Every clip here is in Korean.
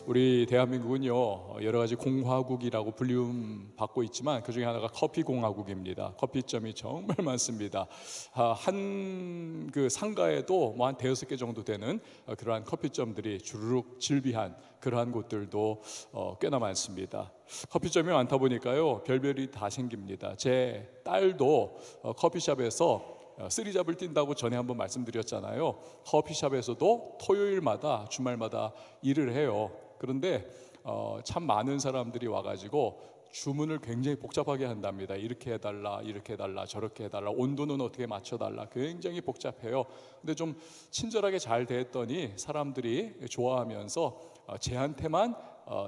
우리 대한민국은요, 여러 가지 공화국이라고 불리움 받고 있지만 그 중에 하나가 커피 공화국입니다. 커피점이 정말 많습니다. 한 그 상가에도 뭐 한 대여섯 개 정도 되는 그러한 커피점들이 주르륵 질비한 그러한 곳들도 꽤나 많습니다. 커피점이 많다 보니까요, 별별이 다 생깁니다. 제 딸도 커피숍에서 쓰리잡을 뛴다고 전에 한번 말씀드렸잖아요. 커피숍에서도 토요일마다 주말마다 일을 해요. 그런데 참 많은 사람들이 와가지고 주문을 굉장히 복잡하게 한답니다. 이렇게 해달라, 이렇게 해달라, 저렇게 해달라, 온도는 어떻게 맞춰달라, 굉장히 복잡해요. 근데 좀 친절하게 잘 됐더니 사람들이 좋아하면서 쟤한테만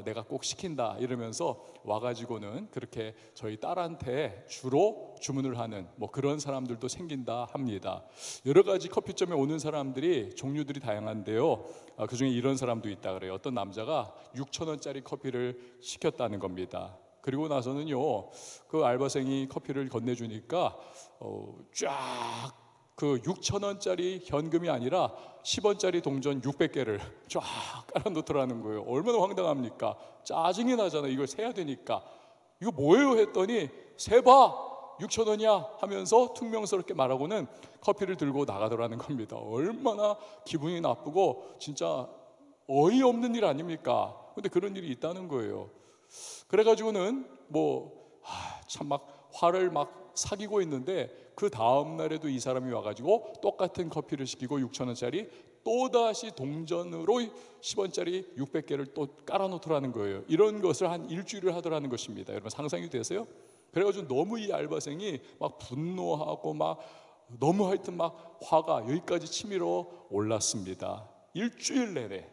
내가 꼭 시킨다 이러면서 와가지고는 그렇게 저희 딸한테 주로 주문을 하는 뭐 그런 사람들도 생긴다 합니다. 여러 가지 커피점에 오는 사람들이 종류들이 다양한데요, 그 중에 이런 사람도 있다 그래요. 어떤 남자가 6,000원짜리 커피를 시켰다는 겁니다. 그리고 나서는요, 그 알바생이 커피를 건네주니까 쫙 그 6,000원짜리 현금이 아니라 10원짜리 동전 600개를 쫙 깔아놓더라는 거예요. 얼마나 황당합니까? 짜증이 나잖아요. 이걸 세야 되니까. 이거 뭐예요? 했더니 세봐 6,000원이야 하면서 퉁명스럽게 말하고는 커피를 들고 나가더라는 겁니다. 얼마나 기분이 나쁘고 진짜 어이없는 일 아닙니까? 근데 그런 일이 있다는 거예요. 그래가지고는 참 막 화를 막 사귀고 있는데 그 다음 날에도 이 사람이 와가지고 똑같은 커피를 시키고 6,000원짜리 또다시 동전으로 10원짜리 600개를 또 깔아놓더라는 거예요. 이런 것을 한 일주일을 하더라는 것입니다. 여러분 상상이 되세요? 그래가지고 너무 이 알바생이 막 분노하고 막 너무 하여튼 막 화가 여기까지 치밀어 올랐습니다. 일주일 내내.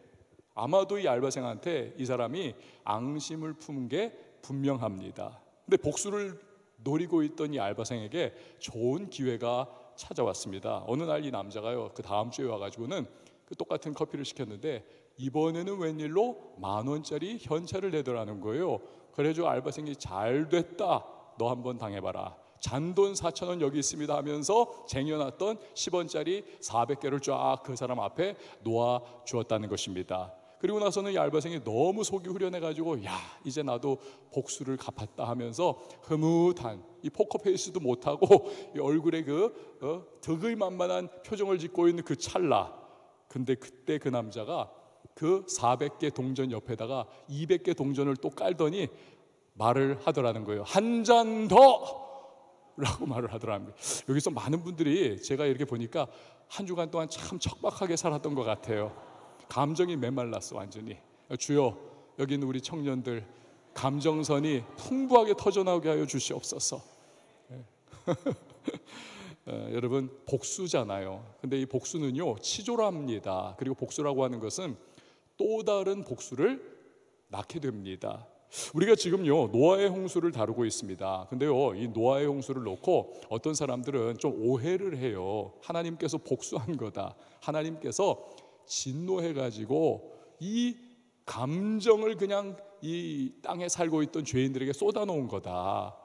아마도 이 알바생한테 이 사람이 앙심을 품은 게 분명합니다. 근데 복수를 노리고 있던 이 알바생에게 좋은 기회가 찾아왔습니다. 어느 날 이 남자가요, 그 다음 주에 와가지고는 그 똑같은 커피를 시켰는데 이번에는 웬일로 10,000원짜리 현찰을 내더라는 거예요. 그래가지고 알바생이 잘 됐다, 너 한번 당해봐라, 잔돈 4,000원 여기 있습니다 하면서 쟁여놨던 10원짜리 400개를 쫙 그 사람 앞에 놓아 주었다는 것입니다. 그리고 나서는 이 알바생이 너무 속이 후련해가지고 야, 이제 나도 복수를 갚았다 하면서 흐뭇한 이 포커페이스도 못하고 이 얼굴에 그 덕을 만만한 표정을 짓고 있는 그 찰나, 근데 그때 그 남자가 그 400개 동전 옆에다가 200개 동전을 또 깔더니 말을 하더라는 거예요. 한 잔 더! 라고 말을 하더라고요. 여기서 많은 분들이 제가 이렇게 보니까 한 주간 동안 참 척박하게 살았던 것 같아요. 감정이 메말랐어 완전히. 주여, 여기 있는 우리 청년들 감정선이 풍부하게 터져나오게 하여 주시옵소서. 여러분 복수잖아요. 근데 이 복수는요 치졸합니다. 그리고 복수라고 하는 것은 또 다른 복수를 낳게 됩니다. 우리가 지금요 노아의 홍수를 다루고 있습니다. 근데요 이 노아의 홍수를 놓고 어떤 사람들은 좀 오해를 해요. 하나님께서 복수한 거다, 하나님께서 진노해가지고 이 감정을 그냥 이 땅에 살고 있던 죄인들에게 쏟아놓은 거다.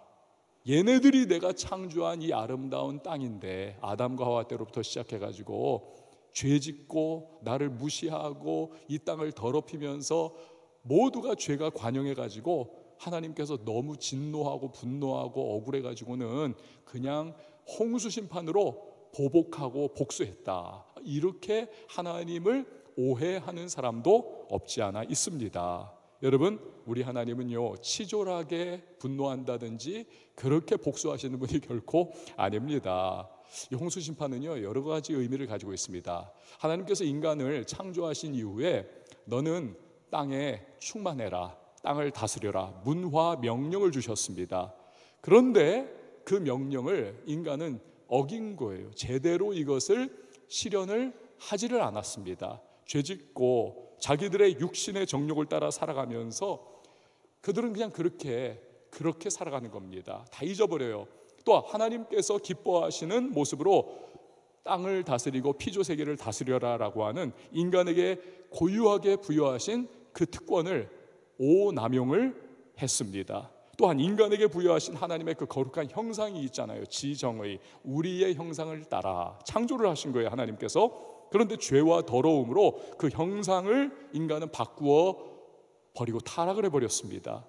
얘네들이 내가 창조한 이 아름다운 땅인데 아담과 하와 때로부터 시작해가지고 죄짓고 나를 무시하고 이 땅을 더럽히면서 모두가 죄가 관영해가지고 하나님께서 너무 진노하고 분노하고 억울해가지고는 그냥 홍수 심판으로 보복하고 복수했다. 이렇게 하나님을 오해하는 사람도 없지 않아 있습니다. 여러분, 우리 하나님은요 치졸하게 분노한다든지 그렇게 복수하시는 분이 결코 아닙니다. 이 홍수 심판은요 여러 가지 의미를 가지고 있습니다. 하나님께서 인간을 창조하신 이후에 너는 땅에 충만해라, 땅을 다스려라, 문화 명령을 주셨습니다. 그런데 그 명령을 인간은 어긴 거예요. 제대로 이것을 실현을 하지를 않았습니다. 죄짓고 자기들의 육신의 정욕을 따라 살아가면서 그들은 그냥 그렇게 살아가는 겁니다. 다 잊어버려요. 또 하나님께서 기뻐하시는 모습으로 땅을 다스리고 피조세계를 다스려라 라고 하는 인간에게 고유하게 부여하신 그 특권을 오남용을 했습니다. 또한 인간에게 부여하신 하나님의 그 거룩한 형상이 있잖아요. 지정의, 우리의 형상을 따라 창조를 하신 거예요 하나님께서. 그런데 죄와 더러움으로 그 형상을 인간은 바꾸어 버리고 타락을 해버렸습니다.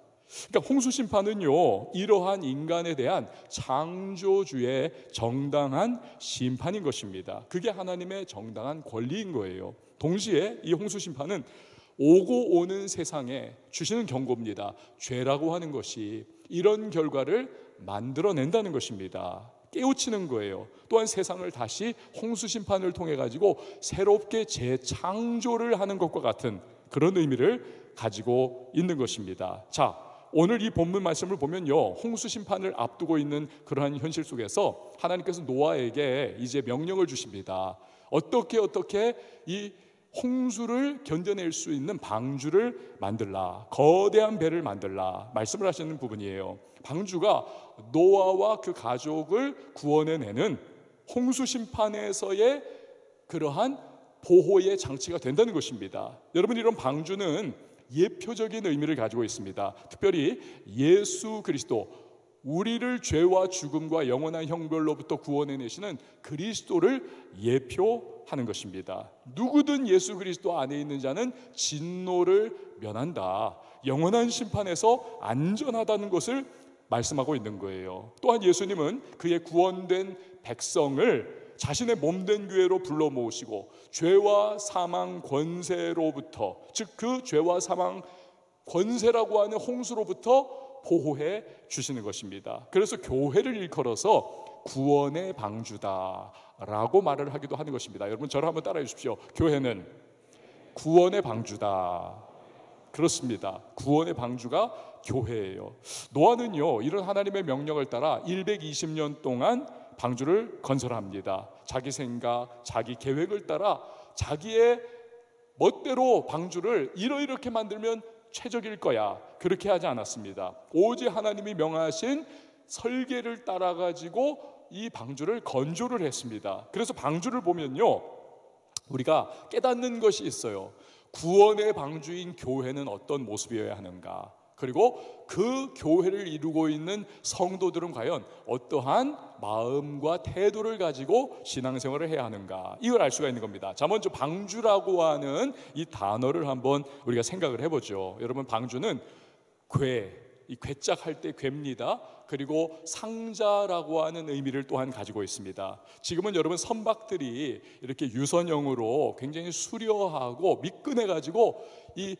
그러니까 홍수 심판은요, 이러한 인간에 대한 창조주의 정당한 심판인 것입니다. 그게 하나님의 정당한 권리인 거예요. 동시에 이 홍수 심판은 오고 오는 세상에 주시는 경고입니다. 죄라고 하는 것이 이런 결과를 만들어낸다는 것입니다. 깨우치는 거예요. 또한 세상을 다시 홍수 심판을 통해 가지고 새롭게 재창조를 하는 것과 같은 그런 의미를 가지고 있는 것입니다. 자, 오늘 이 본문 말씀을 보면요, 홍수 심판을 앞두고 있는 그러한 현실 속에서 하나님께서 노아에게 이제 명령을 주십니다. 어떻게 이 홍수를 견뎌낼 수 있는 방주를 만들라, 거대한 배를 만들라 말씀을 하시는 부분이에요. 방주가 노아와 그 가족을 구원해내는 홍수 심판에서의 그러한 보호의 장치가 된다는 것입니다. 여러분, 이런 방주는 예표적인 의미를 가지고 있습니다. 특별히 예수 그리스도, 우리를 죄와 죽음과 영원한 형벌로부터 구원해내시는 그리스도를 예표하는 것입니다. 누구든 예수 그리스도 안에 있는 자는 진노를 면한다, 영원한 심판에서 안전하다는 것을 말씀하고 있는 거예요. 또한 예수님은 그의 구원된 백성을 자신의 몸된 교회로 불러 모으시고 죄와 사망 권세로부터, 즉 그 죄와 사망 권세라고 하는 홍수로부터 보호해 주시는 것입니다. 그래서 교회를 일컬어서 구원의 방주다라고 말을 하기도 하는 것입니다. 여러분, 저를 한번 따라해 주십시오. 교회는 구원의 방주다. 그렇습니다. 구원의 방주가 교회예요. 노아는요, 이런 하나님의 명령을 따라 120년 동안 방주를 건설합니다. 자기 생각, 자기 계획을 따라 자기의 멋대로 방주를 이렇게 만들면 최적일 거야, 그렇게 하지 않았습니다. 오직 하나님이 명하신 설계를 따라 가지고 이 방주를 건조를 했습니다. 그래서 방주를 보면요, 우리가 깨닫는 것이 있어요. 구원의 방주인 교회는 어떤 모습이어야 하는가, 그리고 그 교회를 이루고 있는 성도들은 과연 어떠한 마음과 태도를 가지고 신앙생활을 해야 하는가, 이걸 알 수가 있는 겁니다. 자, 먼저 방주라고 하는 이 단어를 한번 우리가 생각을 해보죠. 여러분, 방주는 이 괴짝 할 때 괴입니다. 그리고 상자라고 하는 의미를 또한 가지고 있습니다. 지금은 여러분, 선박들이 이렇게 유선형으로 굉장히 수려하고 미끈해 가지고 이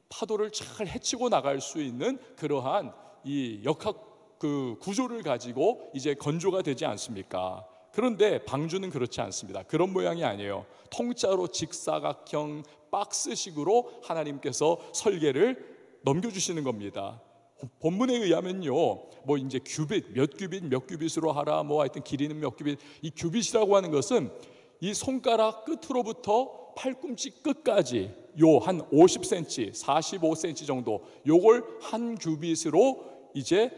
파도를 잘 헤치고 나갈 수 있는 그러한 이 역학 구조를 가지고 이제 건조가 되지 않습니까? 그런데 방주는 그렇지 않습니다. 그런 모양이 아니에요. 통짜로 직사각형 박스식으로 하나님께서 설계를 넘겨주시는 겁니다. 본문에 의하면요, 뭐 이제 큐빗, 몇 큐빗으로 하라, 뭐 하여튼 길이는 몇 큐빗. 이 큐빗이라고 하는 것은 이 손가락 끝으로부터 팔꿈치 끝까지 요 한 50cm, 45cm 정도, 요걸 한 큐빗으로 이제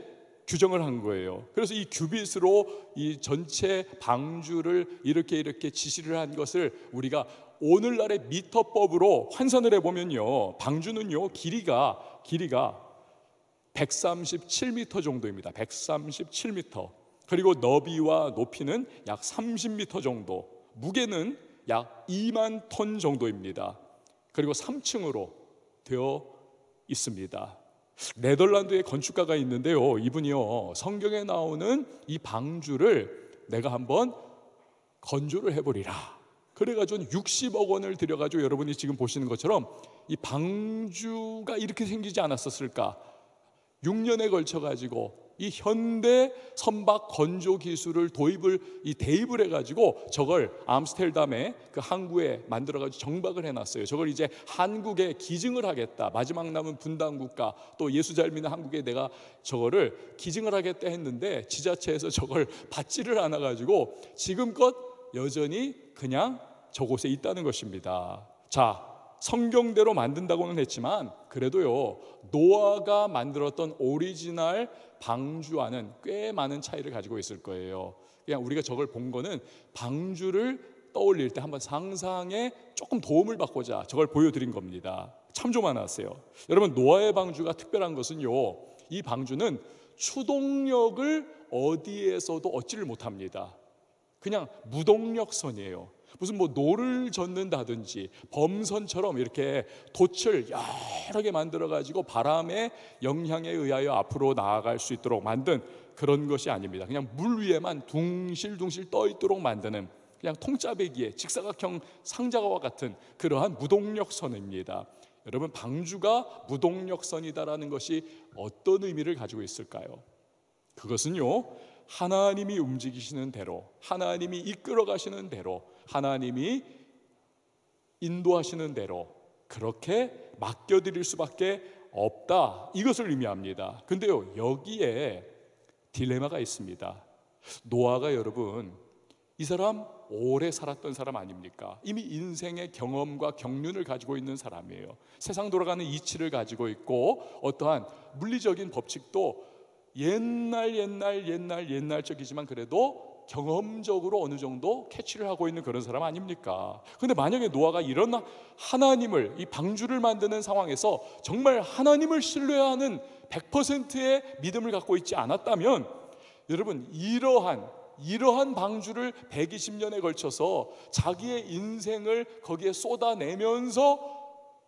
규정을 한 거예요. 그래서 이 큐빗으로 이 전체 방주를 이렇게 지시를 한 것을 우리가 오늘날의 미터법으로 환산을 해보면요, 방주는요, 길이가 137m 정도입니다. 137m. 그리고 너비와 높이는 약 30m 정도, 무게는 약 2만 톤 정도입니다. 그리고 3층으로 되어 있습니다. 네덜란드의 건축가가 있는데요, 이분이요, 성경에 나오는 이 방주를 내가 한번 건조를 해보리라, 그래가지고 60억 원을 들여가지고 여러분이 지금 보시는 것처럼 이 방주가 이렇게 생기지 않았었을까. 6년에 걸쳐가지고 이 현대 선박 건조 기술을 대입을 해가지고 저걸 암스테르담의 그 항구에 만들어가지고 정박을 해놨어요. 저걸 이제 한국에 기증을 하겠다, 마지막 남은 분단국가, 또 예수 잘 믿는 한국에 내가 저거를 기증을 하겠다 했는데 지자체에서 저걸 받지를 않아가지고 지금껏 여전히 그냥 저곳에 있다는 것입니다. 자, 성경대로 만든다고는 했지만 그래도요, 노아가 만들었던 오리지널 방주와는 꽤 많은 차이를 가지고 있을 거예요. 그냥 우리가 저걸 본 거는 방주를 떠올릴 때 한번 상상에 조금 도움을 받고자 저걸 보여드린 겁니다. 참조만 하세요. 여러분, 노아의 방주가 특별한 것은요, 이 방주는 추동력을 어디에서도 얻지를 못합니다. 그냥 무동력선이에요. 무슨 뭐 노를 젓는다든지 범선처럼 이렇게 돛을 여러 개 만들어 가지고 바람의 영향에 의하여 앞으로 나아갈 수 있도록 만든 그런 것이 아닙니다. 그냥 물 위에만 둥실둥실 떠 있도록 만드는 그냥 통짜배기의 직사각형 상자와 같은 그러한 무동력선입니다. 여러분, 방주가 무동력선이다라는 것이 어떤 의미를 가지고 있을까요? 그것은요, 하나님이 움직이시는 대로, 하나님이 이끌어 가시는 대로, 하나님이 인도하시는 대로 그렇게 맡겨드릴 수밖에 없다, 이것을 의미합니다. 근데요, 여기에 딜레마가 있습니다. 노아가 여러분, 이 사람 오래 살았던 사람 아닙니까? 이미 인생의 경험과 경륜을 가지고 있는 사람이에요. 세상 돌아가는 이치를 가지고 있고 어떠한 물리적인 법칙도 옛날적이지만 그래도 경험적으로 어느 정도 캐치를 하고 있는 그런 사람 아닙니까? 근데 만약에 노아가 이런 하나님을, 이 방주를 만드는 상황에서 정말 하나님을 신뢰하는 100%의 믿음을 갖고 있지 않았다면, 여러분, 이러한 방주를 120년에 걸쳐서 자기의 인생을 거기에 쏟아내면서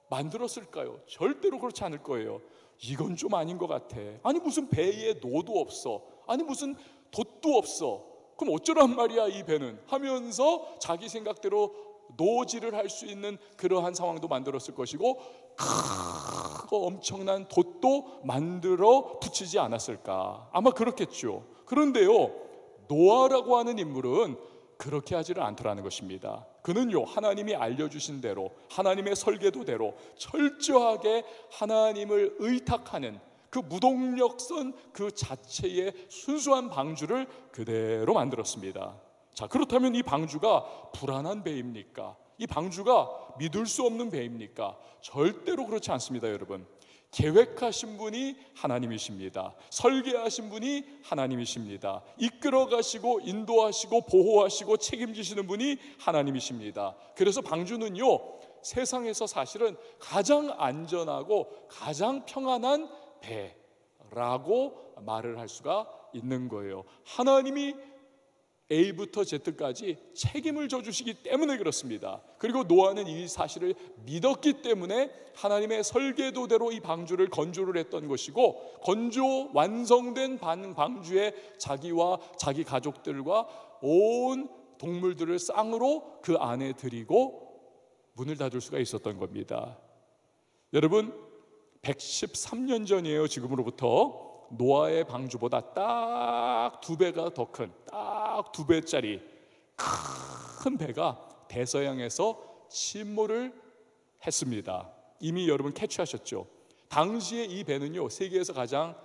만들었을까요? 절대로 그렇지 않을 거예요. 이건 좀 아닌 것 같아. 아니, 무슨 배에 노도 없어. 아니, 무슨 돛도 없어. 그럼 어쩌란 말이야 이 배는, 하면서 자기 생각대로 노질을 할 수 있는 그러한 상황도 만들었을 것이고, 크고 엄청난 돛도 만들어 붙이지 않았을까? 아마 그렇겠죠. 그런데요, 노아라고 하는 인물은 그렇게 하지를 않더라는 것입니다. 그는요, 하나님이 알려주신 대로, 하나님의 설계도대로 철저하게 하나님을 의탁하는 그 무동력선 그 자체의 순수한 방주를 그대로 만들었습니다. 자, 그렇다면 이 방주가 불안한 배입니까? 이 방주가 믿을 수 없는 배입니까? 절대로 그렇지 않습니다, 여러분. 계획하신 분이 하나님이십니다. 설계하신 분이 하나님이십니다. 이끌어 가시고 인도하시고 보호하시고 책임지시는 분이 하나님이십니다. 그래서 방주는요, 세상에서 사실은 가장 안전하고 가장 평안한 배라고 말을 할 수가 있는 거예요. 하나님이 A부터 Z까지 책임을 져주시기 때문에 그렇습니다. 그리고 노아는 이 사실을 믿었기 때문에 하나님의 설계도대로 이 방주를 건조를 했던 것이고, 건조 완성된 방주에 자기와 자기 가족들과 온 동물들을 쌍으로 그 안에 들이고 문을 닫을 수가 있었던 겁니다. 여러분, 113년 전이에요. 지금으로부터. 노아의 방주보다 딱 2배가 더 큰, 딱 2배짜리 큰 배가 대서양에서 침몰을 했습니다. 이미 여러분 캐치하셨죠? 당시에 이 배는요, 세계에서 가장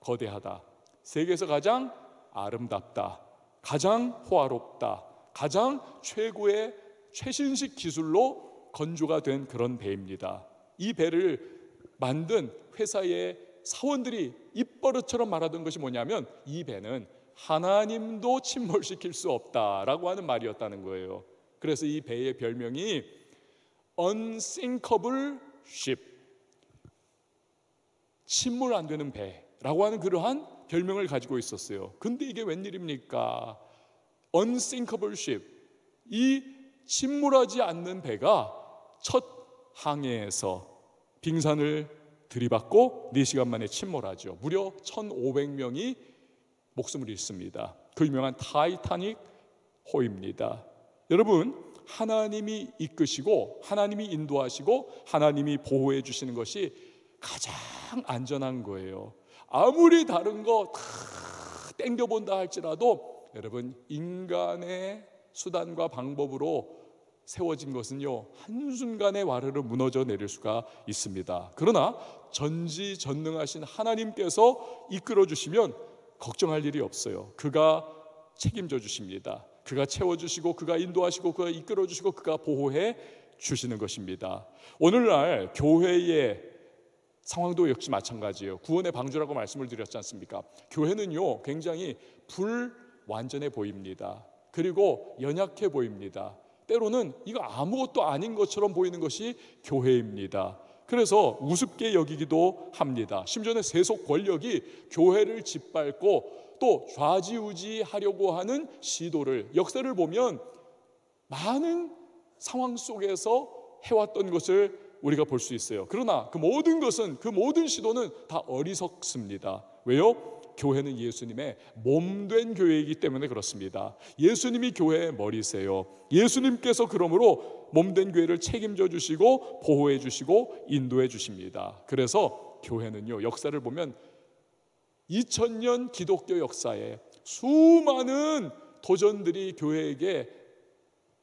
거대하다, 세계에서 가장 아름답다, 가장 호화롭다, 가장 최고의 최신식 기술로 건조가 된 그런 배입니다. 이 배를 만든 회사의 사원들이 입버릇처럼 말하던 것이 뭐냐면, 이 배는 하나님도 침몰시킬 수 없다라고 하는 말이었다는 거예요. 그래서 이 배의 별명이 Unsinkable Ship, 침몰 안 되는 배라고 하는 그러한 별명을 가지고 있었어요. 근데 이게 웬일입니까? Unsinkable Ship, 이 침몰하지 않는 배가 첫 항해에서 빙산을 들이받고 4시간 만에 침몰하죠. 무려 1,500명이 목숨을 잃습니다. 그 유명한 타이타닉 호입니다. 여러분, 하나님이 이끄시고 하나님이 인도하시고 하나님이 보호해 주시는 것이 가장 안전한 거예요. 아무리 다른 거 다 땡겨본다 할지라도 여러분, 인간의 수단과 방법으로 세워진 것은요, 한순간에 와르르 무너져 내릴 수가 있습니다. 그러나 전지전능하신 하나님께서 이끌어 주시면 걱정할 일이 없어요. 그가 책임져 주십니다. 그가 채워주시고 그가 인도하시고 그가 이끌어 주시고 그가 보호해 주시는 것입니다. 오늘날 교회의 상황도 역시 마찬가지예요. 구원의 방주라고 말씀을 드렸지 않습니까? 교회는요, 굉장히 불완전해 보입니다. 그리고 연약해 보입니다. 때로는 이거 아무것도 아닌 것처럼 보이는 것이 교회입니다. 그래서 우습게 여기기도 합니다. 심지어는 세속 권력이 교회를 짓밟고 또 좌지우지하려고 하는 시도를, 역사를 보면 많은 상황 속에서 해왔던 것을 우리가 볼 수 있어요. 그러나 그 모든 것은, 그 모든 시도는 다 어리석습니다. 왜요? 교회는 예수님의 몸된 교회이기 때문에 그렇습니다. 예수님이 교회의 머리세요. 예수님께서 그러므로 몸된 교회를 책임져 주시고 보호해 주시고 인도해 주십니다. 그래서 교회는요, 역사를 보면 2000년 기독교 역사에 수많은 도전들이 교회에게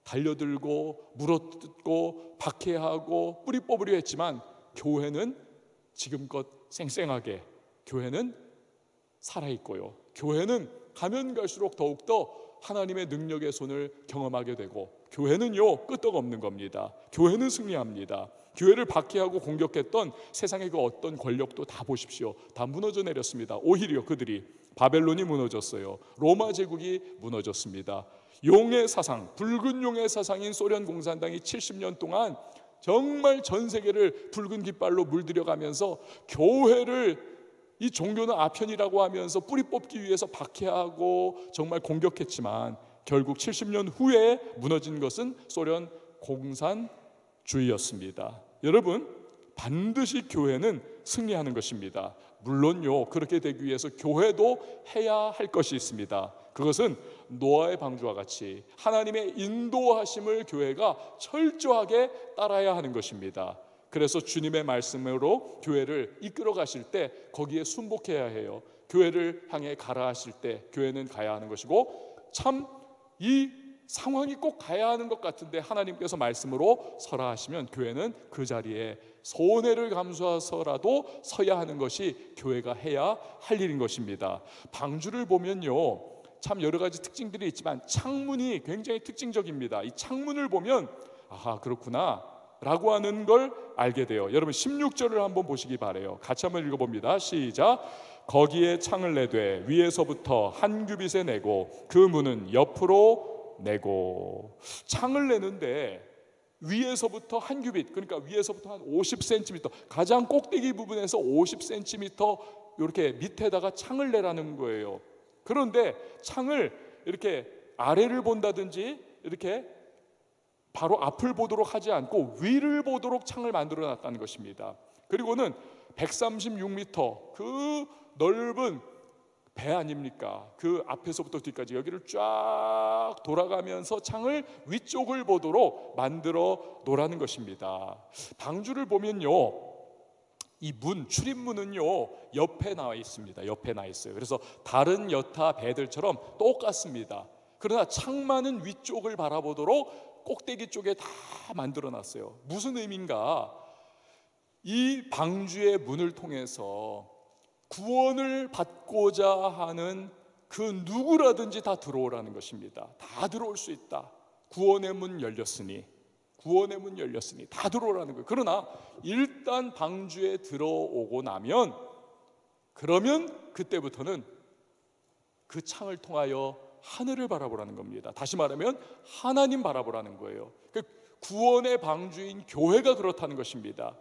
달려들고 물어뜯고 박해하고 뿌리 뽑으려 했지만, 교회는 지금껏 쌩쌩하게, 교회는 살아있고요, 교회는 가면 갈수록 더욱더 하나님의 능력의 손을 경험하게 되고, 교회는요 끄떡없는 겁니다. 교회는 승리합니다. 교회를 박해하고 공격했던 세상의 그 어떤 권력도 다 보십시오. 다 무너져 내렸습니다. 오히려 그들이, 바벨론이 무너졌어요. 로마 제국이 무너졌습니다. 용의 사상, 붉은 용의 사상인 소련 공산당이 70년 동안 정말 전 세계를 붉은 깃발로 물들여가면서 교회를, 이 종교는 아편이라고 하면서 뿌리 뽑기 위해서 박해하고 정말 공격했지만, 결국 70년 후에 무너진 것은 소련 공산주의였습니다. 여러분, 반드시 교회는 승리하는 것입니다. 물론요, 그렇게 되기 위해서 교회도 해야 할 것이 있습니다. 그것은 노아의 방주와 같이 하나님의 인도하심을 교회가 철저하게 따라야 하는 것입니다. 그래서 주님의 말씀으로 교회를 이끌어 가실 때 거기에 순복해야 해요. 교회를 향해 가라 하실 때 교회는 가야 하는 것이고, 참 이 상황이 꼭 가야 하는 것 같은데 하나님께서 말씀으로 서라 하시면 교회는 그 자리에 손해를 감수해서라도 서야 하는 것이 교회가 해야 할 일인 것입니다. 방주를 보면요, 참 여러 가지 특징들이 있지만 창문이 굉장히 특징적입니다. 이 창문을 보면 아하, 그렇구나 라고 하는 걸 알게 돼요. 여러분 16절을 한번 보시기 바라요. 같이 한번 읽어봅니다. 시작. 거기에 창을 내되 위에서부터 한 규빗에 내고 그 문은 옆으로 내고. 창을 내는데 위에서부터 한 규빗, 그러니까 위에서부터 한 50cm, 가장 꼭대기 부분에서 50cm 이렇게 밑에다가 창을 내라는 거예요. 그런데 창을 이렇게 아래를 본다든지 이렇게 바로 앞을 보도록 하지 않고 위를 보도록 창을 만들어 놨다는 것입니다. 그리고는 136m 그 넓은 배 아닙니까? 그 앞에서부터 뒤까지 여기를 쫙 돌아가면서 창을 위쪽을 보도록 만들어 놓으라는 것입니다. 방주를 보면요, 이 문, 출입문은요 옆에 나와 있습니다. 옆에 나와 있어요. 그래서 다른 여타 배들처럼 똑같습니다. 그러나 창만은 위쪽을 바라보도록 꼭대기 쪽에 다 만들어 놨어요. 무슨 의미인가? 이 방주의 문을 통해서 구원을 받고자 하는 그 누구라든지 다 들어오라는 것입니다. 다 들어올 수 있다. 구원의 문 열렸으니, 구원의 문 열렸으니 다 들어오라는 거예요. 그러나 일단 방주에 들어오고 나면, 그러면 그때부터는 그 창을 통하여 하늘을 바라보라는 겁니다. 다시 말하면 하나님 바라보라는 거예요. 구원의 방주인 교회가 그렇다는 것입니다.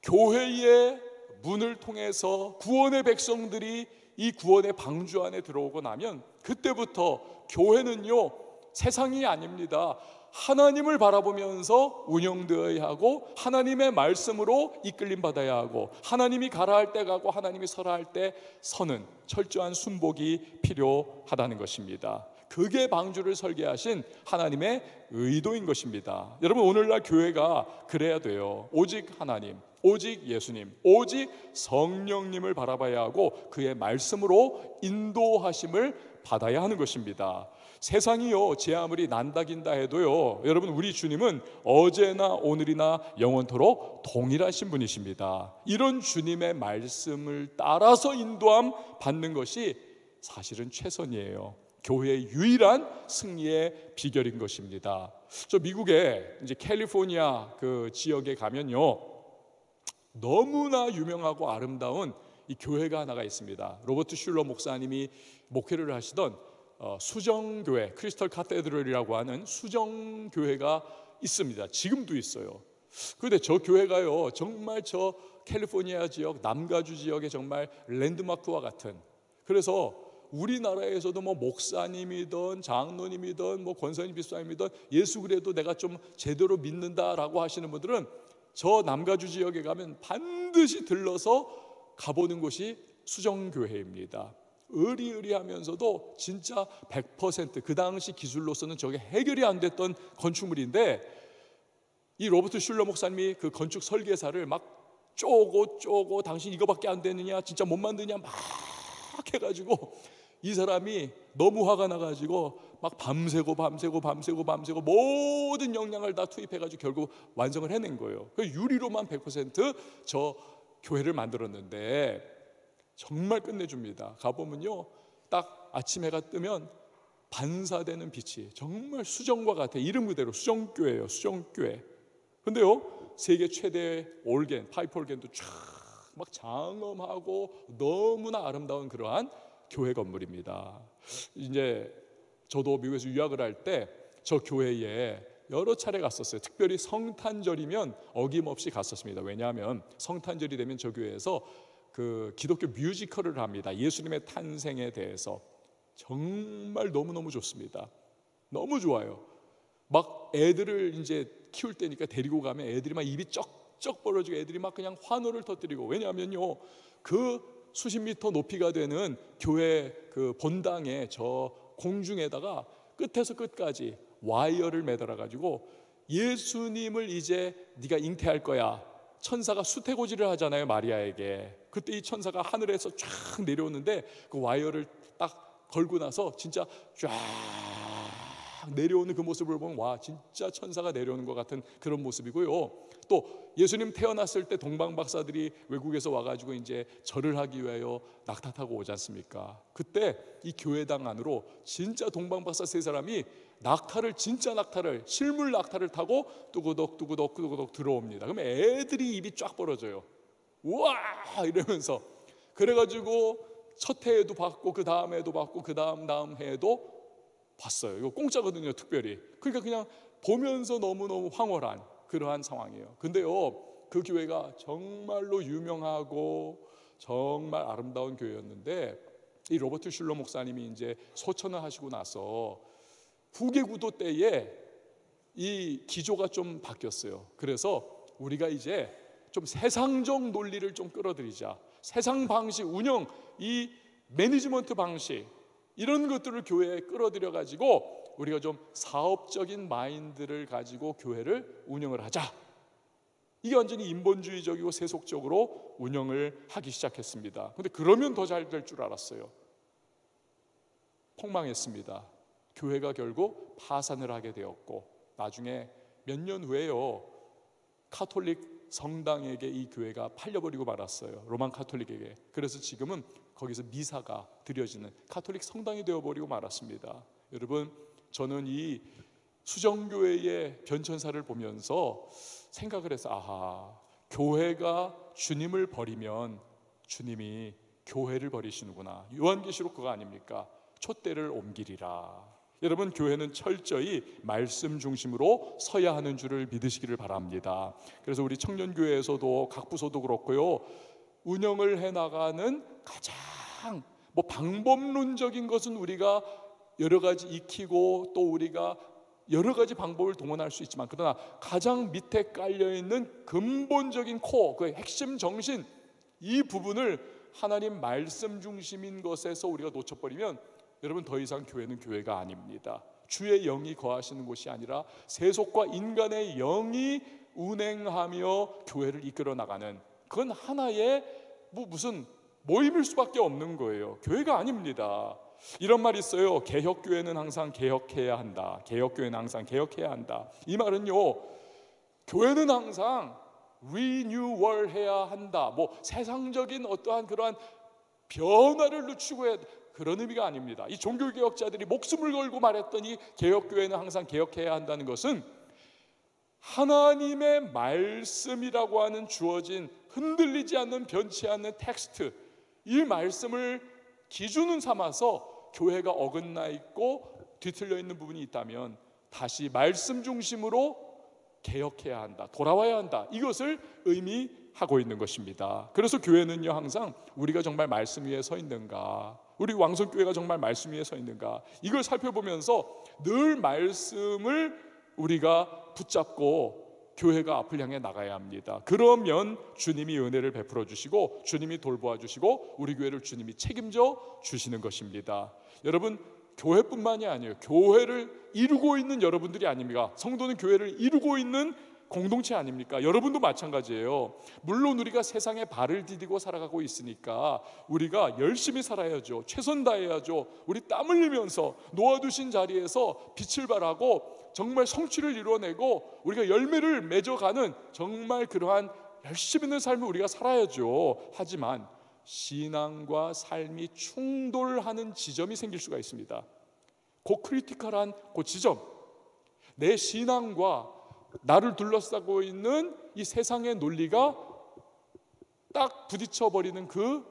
교회의 문을 통해서 구원의 백성들이 이 구원의 방주 안에 들어오고 나면 그때부터 교회는요 세상이 아닙니다. 하나님을 바라보면서 운영되어야 하고, 하나님의 말씀으로 이끌림 받아야 하고, 하나님이 가라 할 때 가고 하나님이 서라 할 때 서는 철저한 순복이 필요하다는 것입니다. 그게 방주를 설계하신 하나님의 의도인 것입니다. 여러분, 오늘날 교회가 그래야 돼요. 오직 하나님, 오직 예수님, 오직 성령님을 바라봐야 하고 그의 말씀으로 인도하심을 받아야 하는 것입니다. 세상이요 제 아무리 난다긴다 해도요, 여러분 우리 주님은 어제나 오늘이나 영원토록 동일하신 분이십니다. 이런 주님의 말씀을 따라서 인도함 받는 것이 사실은 최선이에요. 교회의 유일한 승리의 비결인 것입니다. 저 미국의 이제 캘리포니아 그 지역에 가면요, 너무나 유명하고 아름다운 이 교회가 하나가 있습니다. 로버트 슐러 목사님이 목회를 하시던 수정교회, 크리스털 카테드럴이라고 하는 수정교회가 있습니다. 지금도 있어요. 그런데 저 교회가요 정말 저 캘리포니아 지역 남가주 지역의 정말 랜드마크와 같은, 그래서 우리나라에서도 뭐 목사님이든 장로님이든 뭐 권사님 비서님이든 예수 그래도 내가 좀 제대로 믿는다라고 하시는 분들은 저 남가주 지역에 가면 반드시 들러서 가보는 곳이 수정교회입니다. 으리으리하면서도 진짜 100% 그 당시 기술로서는 저게 해결이 안 됐던 건축물인데, 이 로버트 슐러 목사님이 그 건축 설계사를 막 쪼고 당신 이거밖에 안 되느냐, 진짜 못 만드냐 막 해가지고 이 사람이 너무 화가 나가지고 막 밤새고 모든 역량을 다 투입해가지고 결국 완성을 해낸 거예요. 그 유리로만 100% 교회를 만들었는데 정말 끝내줍니다. 가보면요, 딱 아침 해가 뜨면 반사되는 빛이 정말 수정과 같아. 이름 그대로 수정교회예요. 수정교회. 근데요, 세계 최대 올겐, 파이프 올겐도 쫙 막 장엄하고 너무나 아름다운 그러한 교회 건물입니다. 이제 저도 미국에서 유학을 할 때 저 교회에 여러 차례 갔었어요. 특별히 성탄절이면 어김없이 갔었습니다. 왜냐하면 성탄절이 되면 저 교회에서 그 기독교 뮤지컬을 합니다. 예수님의 탄생에 대해서. 정말 너무너무 좋습니다. 너무 좋아요. 막 애들을 이제 키울 때니까 데리고 가면 애들이 막 입이 쩍쩍 벌어지고 애들이 막 그냥 환호를 터뜨리고, 왜냐하면요, 그 수십 미터 높이가 되는 교회 그 본당에 저 공중에다가 끝에서 끝까지 와이어를 매달아 가지고 예수님을 이제 네가 잉태할 거야, 천사가 수태고지를 하잖아요, 마리아에게. 그때 이 천사가 하늘에서 쫙 내려오는데 그 와이어를 딱 걸고 나서 진짜 쫙 내려오는 그 모습을 보면 와, 진짜 천사가 내려오는 것 같은 그런 모습이고요. 또 예수님 태어났을 때 동방 박사들이 외국에서 와가지고 이제 절을 하기 위하여 낙타 타고 오지 않습니까? 그때 이 교회당 안으로 진짜 동방 박사 세 사람이 낙타를, 진짜 낙타를, 실물 낙타를 타고 뚜구덕 들어옵니다. 그러면 애들이 입이 쫙 벌어져요. 우와 이러면서. 그래가지고 첫 해에도 봤고 그 다음 해에도 봤고 그 다음 해에도 봤어요. 이거 공짜거든요, 특별히. 그러니까 그냥 보면서 너무너무 황홀한 그러한 상황이에요. 근데요, 그 교회가 정말로 유명하고 정말 아름다운 교회였는데, 이 로버트 슐러 목사님이 이제 소천을 하시고 나서 후계 구도 때에 이 기조가 좀 바뀌었어요. 그래서 우리가 이제 좀 세상적 논리를 좀 끌어들이자, 세상 방식, 운영, 이 매니지먼트 방식, 이런 것들을 교회에 끌어들여 가지고 우리가 좀 사업적인 마인드를 가지고 교회를 운영을 하자. 이게 완전히 인본주의적이고 세속적으로 운영을 하기 시작했습니다. 근데 그러면 더 잘 될 줄 알았어요. 폭망했습니다. 교회가 결국 파산을 하게 되었고, 나중에 몇 년 후에요, 카톨릭 성당에게 이 교회가 팔려버리고 말았어요. 로만 카톨릭에게. 그래서 지금은 거기서 미사가 드려지는 카톨릭 성당이 되어버리고 말았습니다. 여러분, 저는 이 수정교회의 변천사를 보면서 생각을 해서, 아하, 교회가 주님을 버리면 주님이 교회를 버리시는구나. 요한계시록 그거 아닙니까? 촛대를 옮기리라. 여러분, 교회는 철저히 말씀 중심으로 서야 하는 줄을 믿으시기를 바랍니다. 그래서 우리 청년교회에서도 각 부서도 그렇고요, 운영을 해나가는 가장 방법론적인 것은 우리가 여러 가지 익히고 또 우리가 여러 가지 방법을 동원할 수 있지만, 그러나 가장 밑에 깔려있는 근본적인 코어, 그 핵심 정신, 이 부분을 하나님 말씀 중심인 것에서 우리가 놓쳐버리면 여러분, 더 이상 교회는 교회가 아닙니다. 주의 영이 거하시는 곳이 아니라 세속과 인간의 영이 운행하며 교회를 이끌어 나가는, 그건 하나의 무슨 모임일 수밖에 없는 거예요. 교회가 아닙니다. 이런 말이 있어요. 개혁교회는 항상 개혁해야 한다. 개혁교회는 항상 개혁해야 한다. 이 말은요, 교회는 항상 리뉴얼 해야 한다, 세상적인 어떠한 그러한 변화를 추구해야, 그런 의미가 아닙니다. 이 종교개혁자들이 목숨을 걸고 말했던 이 개혁교회는 항상 개혁해야 한다는 것은 하나님의 말씀이라고 하는 주어진 흔들리지 않는, 변치 않는 텍스트, 이 말씀을 기준을 삼아서 교회가 어긋나 있고 뒤틀려 있는 부분이 있다면 다시 말씀 중심으로 개혁해야 한다, 돌아와야 한다, 이것을 의미하는 하고 있는 것입니다. 그래서 교회는요, 항상 우리가 정말 말씀 위에 서 있는가, 우리 왕성교회가 정말 말씀 위에 서 있는가, 이걸 살펴보면서 늘 말씀을 우리가 붙잡고 교회가 앞을 향해 나가야 합니다. 그러면 주님이 은혜를 베풀어 주시고 주님이 돌보아 주시고 우리 교회를 주님이 책임져 주시는 것입니다. 여러분, 교회뿐만이 아니에요. 교회를 이루고 있는 여러분들이 아닙니까? 성도는 교회를 이루고 있는 공동체 아닙니까? 여러분도 마찬가지예요. 물론 우리가 세상에 발을 디디고 살아가고 있으니까 우리가 열심히 살아야죠. 최선 다해야죠. 우리 땀 흘리면서 놓아두신 자리에서 빛을 발하고 정말 성취를 이루어내고 우리가 열매를 맺어가는 정말 그러한 열심 있는 삶을 우리가 살아야죠. 하지만 신앙과 삶이 충돌하는 지점이 생길 수가 있습니다. 그 크리티컬한 그 지점, 내 신앙과 나를 둘러싸고 있는 이 세상의 논리가 딱 부딪혀버리는 그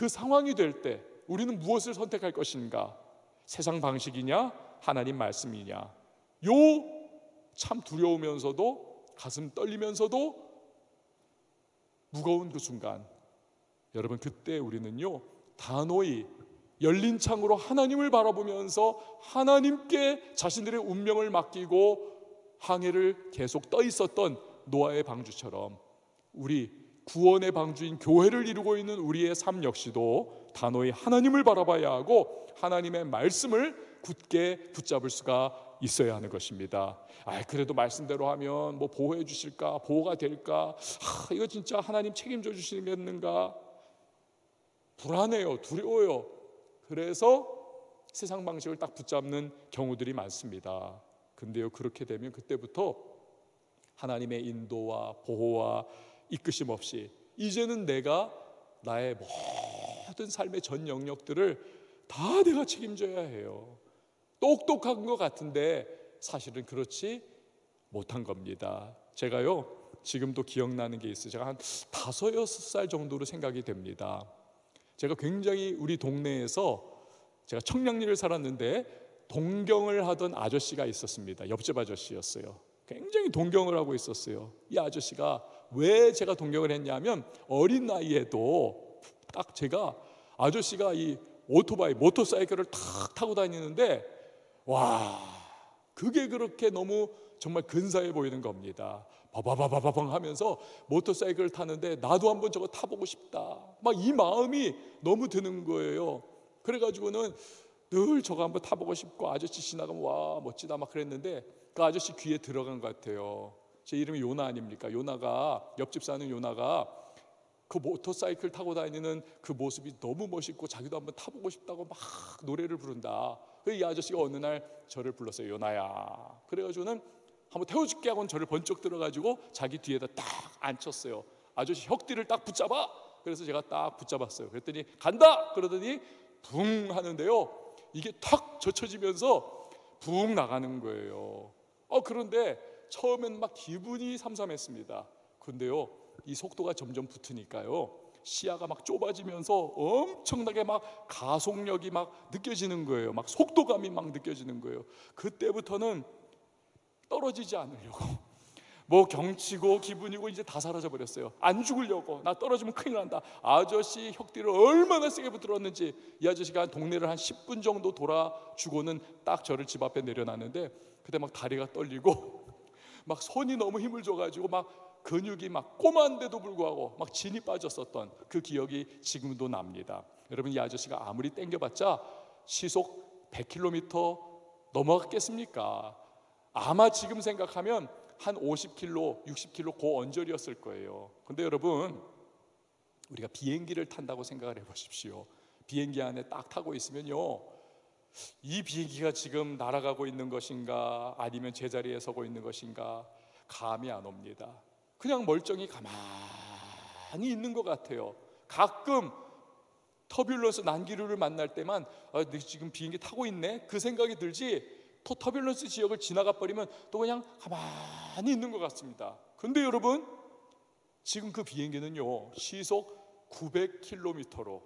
상황이 될 때 우리는 무엇을 선택할 것인가? 세상 방식이냐? 하나님 말씀이냐? 요 참 두려우면서도 가슴 떨리면서도 무거운 그 순간, 여러분, 그때 우리는요 단호히 열린 창으로 하나님을 바라보면서 하나님께 자신들의 운명을 맡기고 항해를 계속 떠 있었던 노아의 방주처럼 우리 구원의 방주인 교회를 이루고 있는 우리의 삶 역시도 단호히 하나님을 바라봐야 하고 하나님의 말씀을 굳게 붙잡을 수가 있어야 하는 것입니다. 그래도 말씀대로 하면 뭐 보호해 주실까? 보호가 될까? 이거 진짜 하나님 책임져 주시겠는가? 불안해요. 두려워요. 그래서 세상 방식을 딱 붙잡는 경우들이 많습니다. 근데요, 그렇게 되면 그때부터 하나님의 인도와 보호와 이끄심 없이 이제는 내가 나의 모든 삶의 전 영역들을 다 내가 책임져야 해요. 똑똑한 것 같은데 사실은 그렇지 못한 겁니다. 제가요 지금도 기억나는 게 있어요. 제가 한 5, 6살 정도로 생각이 됩니다. 제가 굉장히 우리 동네에서 제가 청량리를 살았는데 동경을 하던 아저씨가 있었습니다. 옆집 아저씨였어요. 굉장히 동경을 하고 있었어요. 이 아저씨가 왜 제가 동경을 했냐면 어린 나이에도 딱 제가 아저씨가 이 오토바이, 모터사이클을 탁 타고 다니는데 와, 그게 그렇게 너무 정말 근사해 보이는 겁니다. 바바바바바방 하면서 모터사이클을 타는데 나도 한번 저거 타보고 싶다, 막 이 마음이 너무 드는 거예요. 그래가지고는 늘 저거 한번 타보고 싶고 아저씨 지나가면 와 멋지다 막 그랬는데 그 아저씨 귀에 들어간 것 같아요. 제 이름이 요나 아닙니까? 요나가, 옆집 사는 요나가 그 모터사이클 타고 다니는 그 모습이 너무 멋있고 자기도 한번 타보고 싶다고 막 노래를 부른다. 이 아저씨가 어느 날 저를 불렀어요. 요나야, 그래가지고는 한번 태워줄게 하고는 저를 번쩍 들어가지고 자기 뒤에다 딱 앉혔어요. 아저씨 혁띠를 딱 붙잡아. 그래서 제가 딱 붙잡았어요. 그랬더니 간다 그러더니 붕 하는데요, 이게 탁 젖혀지면서 붕 나가는 거예요. 그런데 처음엔 막 기분이 삼삼했습니다. 근데요, 이 속도가 점점 붙으니까요, 시야가 막 좁아지면서 엄청나게 막 가속력이 막 느껴지는 거예요. 막 속도감이 막 느껴지는 거예요. 그때부터는 떨어지지 않으려고 뭐 경치고 기분이고 이제 다 사라져 버렸어요. 안 죽으려고, 나 떨어지면 큰일 난다. 아저씨 혁띠를 얼마나 세게 붙들었는지 이 아저씨가 동네를 한 10분 정도 돌아주고는 딱 저를 집 앞에 내려놨는데 그때 막 다리가 떨리고 막 손이 너무 힘을 줘가지고 막 근육이 막 꼬마한데도 불구하고 막 진이 빠졌었던 그 기억이 지금도 납니다. 여러분, 이 아저씨가 아무리 땡겨봤자 시속 100km 넘어갔겠습니까? 아마 지금 생각하면 한 50km, 60km 그 언저리였을 거예요. 근데 여러분, 우리가 비행기를 탄다고 생각을 해보십시오. 비행기 안에 딱 타고 있으면요, 이 비행기가 지금 날아가고 있는 것인가 아니면 제자리에 서고 있는 것인가 감이 안 옵니다. 그냥 멀쩡히 가만히 있는 것 같아요. 가끔 터뷸런스 난기류를 만날 때만 내가 지금 비행기 타고 있네 그 생각이 들지, 터뷸런스 지역을 지나가 버리면 또 그냥 가만히 있는 것 같습니다. 근데 여러분, 지금 그 비행기는요 시속 900km로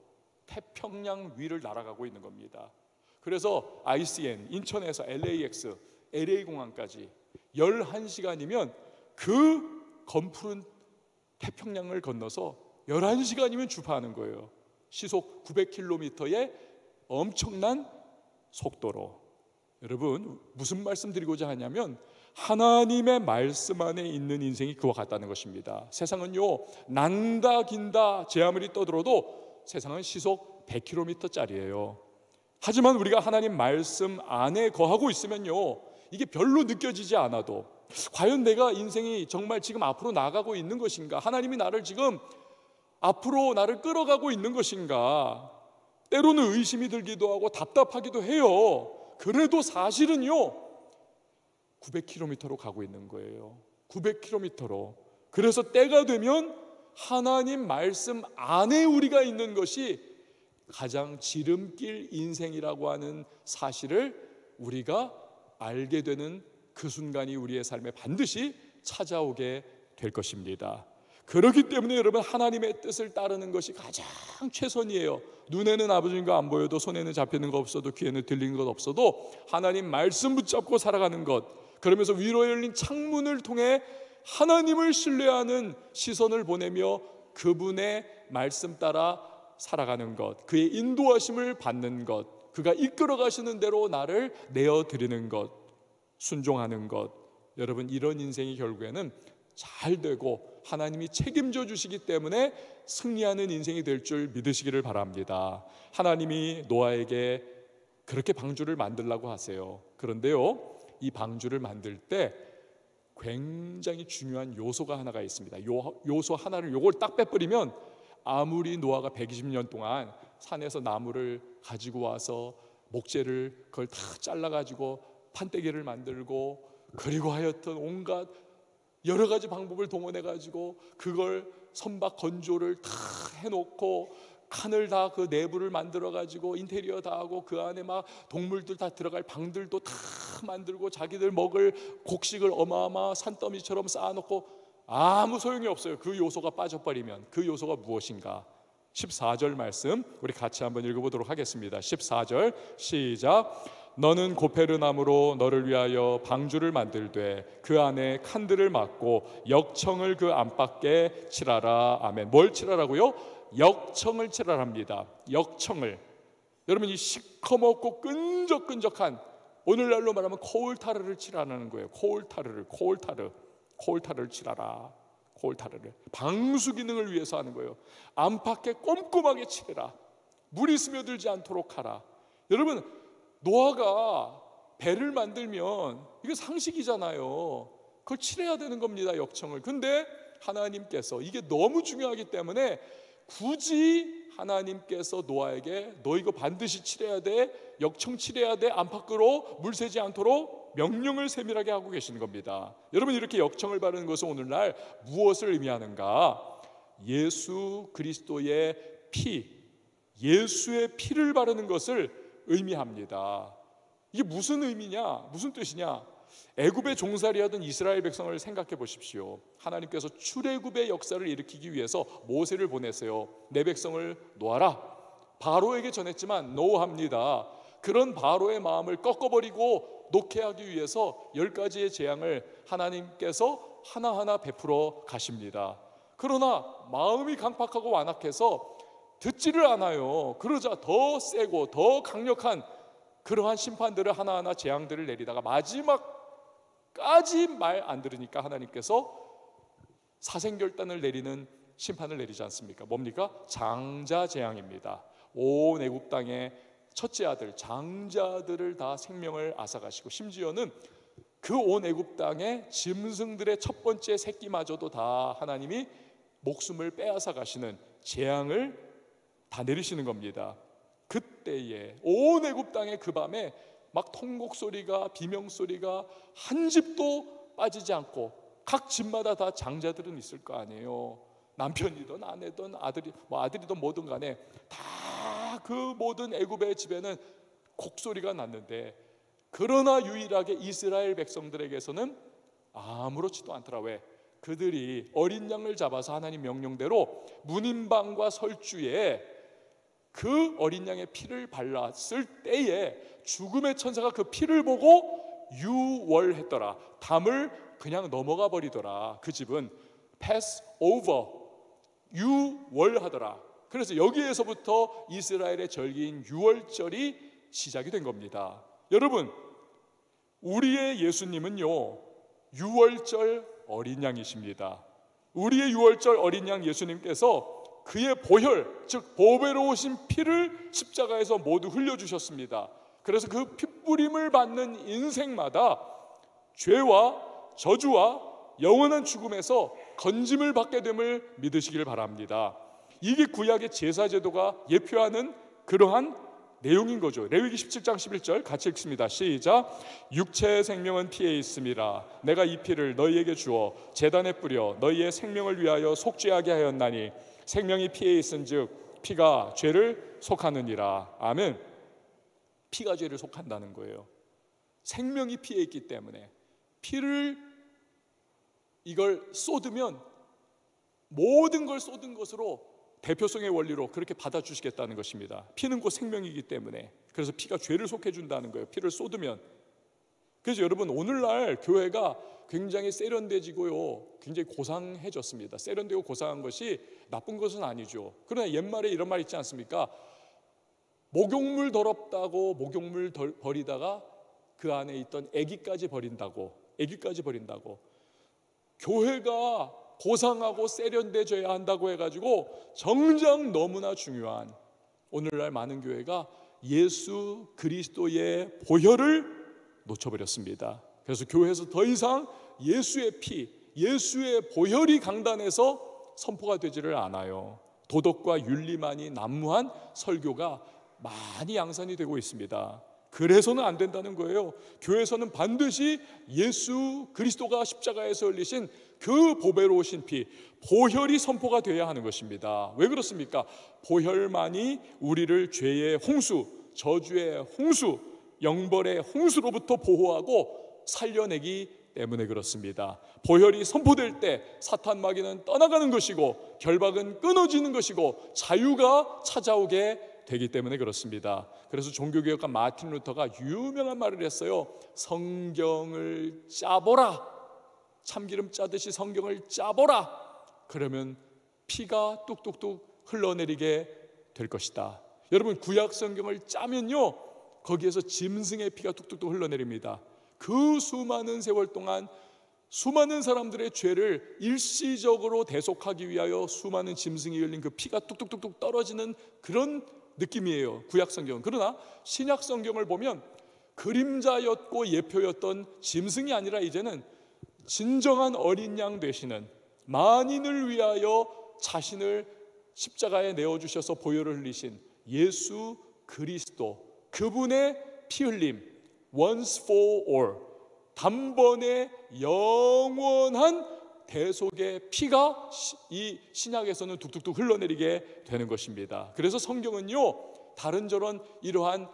태평양 위를 날아가고 있는 겁니다. 그래서 ICN, 인천에서 LAX, LA 공항까지 11시간이면 그 검푸른 태평양을 건너서 11시간이면 주파하는 거예요. 시속 900km의 엄청난 속도로. 여러분, 무슨 말씀 드리고자 하냐면 하나님의 말씀 안에 있는 인생이 그와 같다는 것입니다. 세상은요, 난다 긴다 제 아무리 떠들어도 세상은 시속 100km짜리예요. 하지만 우리가 하나님 말씀 안에 거하고 있으면요, 이게 별로 느껴지지 않아도 과연 내가 인생이 정말 지금 앞으로 나가고 있는 것인가, 하나님이 나를 지금 앞으로 나를 끌어가고 있는 것인가, 때로는 의심이 들기도 하고 답답하기도 해요. 그래도 사실은요 900km로 가고 있는 거예요. 900km로. 그래서 때가 되면 하나님 말씀 안에 우리가 있는 것이 가장 지름길 인생이라고 하는 사실을 우리가 알게 되는 그 순간이 우리의 삶에 반드시 찾아오게 될 것입니다. 그렇기 때문에 여러분, 하나님의 뜻을 따르는 것이 가장 최선이에요. 눈에는 아버지가 안 보여도, 손에는 잡히는 거 없어도, 귀에는 들리는 것 없어도 하나님 말씀 붙잡고 살아가는 것, 그러면서 위로에 열린 창문을 통해 하나님을 신뢰하는 시선을 보내며 그분의 말씀 따라 살아가는 것, 그의 인도하심을 받는 것, 그가 이끌어 가시는 대로 나를 내어드리는 것, 순종하는 것. 여러분, 이런 인생이 결국에는 잘 되고 하나님이 책임져 주시기 때문에 승리하는 인생이 될 줄 믿으시기를 바랍니다. 하나님이 노아에게 그렇게 방주를 만들라고 하세요. 그런데요, 이 방주를 만들 때 굉장히 중요한 요소가 하나가 있습니다. 요소 하나를, 요걸 딱 빼버리면 아무리 노아가 120년 동안 산에서 나무를 가지고 와서 목재를 그걸 다 잘라가지고 판때기를 만들고, 그리고 하여튼 온갖 여러 가지 방법을 동원해가지고 그걸 선박 건조를 다 해놓고 칸을 다 그 내부를 만들어가지고 인테리어 다 하고 그 안에 막 동물들 다 들어갈 방들도 다 만들고 자기들 먹을 곡식을 어마어마 산더미처럼 쌓아놓고 아무 소용이 없어요. 그 요소가 빠져버리면. 그 요소가 무엇인가? 14절 말씀 우리 같이 한번 읽어보도록 하겠습니다. 14절 시작. 너는 고페르나무로 너를 위하여 방주를 만들되 그 안에 칸들을 막고 역청을 그 안팎에 칠하라. 아멘. 뭘 칠하라고요? 역청을 칠하랍니다. 역청을. 여러분, 이 시커멓고 끈적끈적한, 오늘날로 말하면 코울타르를 칠하라는 거예요. 코울타르를 칠하라. 코울타르를 방수 기능을 위해서 하는 거예요. 안팎에 꼼꼼하게 칠해라. 물이 스며들지 않도록 하라. 여러분, 노아가 배를 만들면 이거 상식이잖아요. 그걸 칠해야 되는 겁니다, 역청을. 근데 하나님께서 이게 너무 중요하기 때문에 굳이 하나님께서 노아에게 너 이거 반드시 칠해야 돼, 역청 칠해야 돼, 안팎으로 물 새지 않도록 명령을 세밀하게 하고 계시는 겁니다. 여러분, 이렇게 역청을 바르는 것은 오늘날 무엇을 의미하는가? 예수 그리스도의 피, 예수의 피를 바르는 것을 의미합니다. 이게 무슨 의미냐? 무슨 뜻이냐? 애굽에 종살이하던 이스라엘 백성을 생각해 보십시오. 하나님께서 출애굽의 역사를 일으키기 위해서 모세를 보내세요. 내 백성을 놓아라. 바로에게 전했지만 노합니다. 그런 바로의 마음을 꺾어버리고 놓게 하기 위해서 10가지의 재앙을 하나님께서 하나하나 베풀어 가십니다. 그러나 마음이 강팍하고 완악해서 듣지를 않아요. 그러자 더 세고 더 강력한 그러한 심판들을 하나하나 재앙들을 내리다가 마지막까지 말 안 들으니까 하나님께서 사생결단을 내리는 심판을 내리지 않습니까? 뭡니까? 장자 재앙입니다. 온 애굽 땅의 첫째 아들, 장자들을 다 생명을 앗아가시고, 심지어는 그 온 애굽 땅의 짐승들의 첫 번째 새끼마저도 다 하나님이 목숨을 빼앗아 가시는 재앙을 다 내리시는 겁니다. 그때에 온 애굽 땅의 그 밤에 막 통곡 소리가, 비명 소리가 한 집도 빠지지 않고 각 집마다 다 장자들은 있을 거 아니에요. 남편이든 아내든 아들이든 뭐든 간에 다 그 모든 애굽의 집에는 곡소리가 났는데, 그러나 유일하게 이스라엘 백성들에게서는 아무렇지도 않더라. 왜? 그들이 어린 양을 잡아서 하나님 명령대로 문인방과 설주에 그 어린 양의 피를 발랐을 때에 죽음의 천사가 그 피를 보고 유월했더라. 담을 그냥 넘어가 버리더라. 그 집은 패스오버, 유월하더라. 그래서 여기에서부터 이스라엘의 절기인 유월절이 시작이 된 겁니다. 여러분, 우리의 예수님은요, 유월절 어린 양이십니다. 우리의 유월절 어린 양 예수님께서 그의 보혈, 즉 보배로우신 피를 십자가에서 모두 흘려주셨습니다. 그래서 그 피뿌림을 받는 인생마다 죄와 저주와 영원한 죽음에서 건짐을 받게 됨을 믿으시길 바랍니다. 이게 구약의 제사제도가 예표하는 그러한 내용인 거죠. 레위기 17장 11절 같이 읽습니다. 시작. 육체의 생명은 피에 있음이라. 내가 이 피를 너희에게 주어 제단에 뿌려 너희의 생명을 위하여 속죄하게 하였나니 생명이 피에 있은즉 피가 죄를 속하느니라. 아멘. 피가 죄를 속한다는 거예요. 생명이 피에 있기 때문에 피를 이걸 쏟으면 모든 걸 쏟은 것으로 대표성의 원리로 그렇게 받아주시겠다는 것입니다. 피는 곧 생명이기 때문에. 그래서 피가 죄를 속해준다는 거예요. 피를 쏟으면. 그래서 여러분, 오늘날 교회가 굉장히 세련되지고요, 굉장히 고상해졌습니다. 세련되고 고상한 것이 나쁜 것은 아니죠. 그러나 옛말에 이런 말 있지 않습니까? 목욕물 더럽다고 목욕물 버리다가 그 안에 있던 애기까지 버린다고. 교회가 고상하고 세련돼져야 한다고 해가지고 정작 너무나 중요한 오늘날 많은 교회가 예수 그리스도의 보혈을 놓쳐버렸습니다. 그래서 교회에서 더 이상 예수의 피, 예수의 보혈이 강단에서 선포가 되지를 않아요. 도덕과 윤리만이 난무한 설교가 많이 양산이 되고 있습니다. 그래서는 안 된다는 거예요. 교회에서는 반드시 예수 그리스도가 십자가에서 흘리신 그 보배로우신 피, 보혈이 선포가 되어야 하는 것입니다. 왜 그렇습니까? 보혈만이 우리를 죄의 홍수, 저주의 홍수, 영벌의 홍수로부터 보호하고 살려내기 때문에 그렇습니다. 보혈이 선포될 때 사탄 마귀는 떠나가는 것이고 결박은 끊어지는 것이고 자유가 찾아오게 되기 때문에 그렇습니다. 그래서 종교개혁가 마틴 루터가 유명한 말을 했어요. 성경을 짜보라. 참기름 짜듯이 성경을 짜보라. 그러면 피가 뚝뚝뚝 흘러내리게 될 것이다. 여러분, 구약 성경을 짜면요, 거기에서 짐승의 피가 뚝뚝뚝 흘러내립니다. 그 수많은 세월 동안 수많은 사람들의 죄를 일시적으로 대속하기 위하여 수많은 짐승이 흘린 그 피가 뚝뚝뚝뚝 떨어지는 그런 느낌이에요, 구약 성경은. 그러나 신약 성경을 보면 그림자였고 예표였던 짐승이 아니라 이제는 진정한 어린 양 되시는, 만인을 위하여 자신을 십자가에 내어주셔서 보혈을 흘리신 예수 그리스도, 그분의 피 흘림, once for all, 단번에 영원한 대속의 피가 이 신약에서는 뚝뚝뚝 흘러내리게 되는 것입니다. 그래서 성경은요, 다른 저런 이러한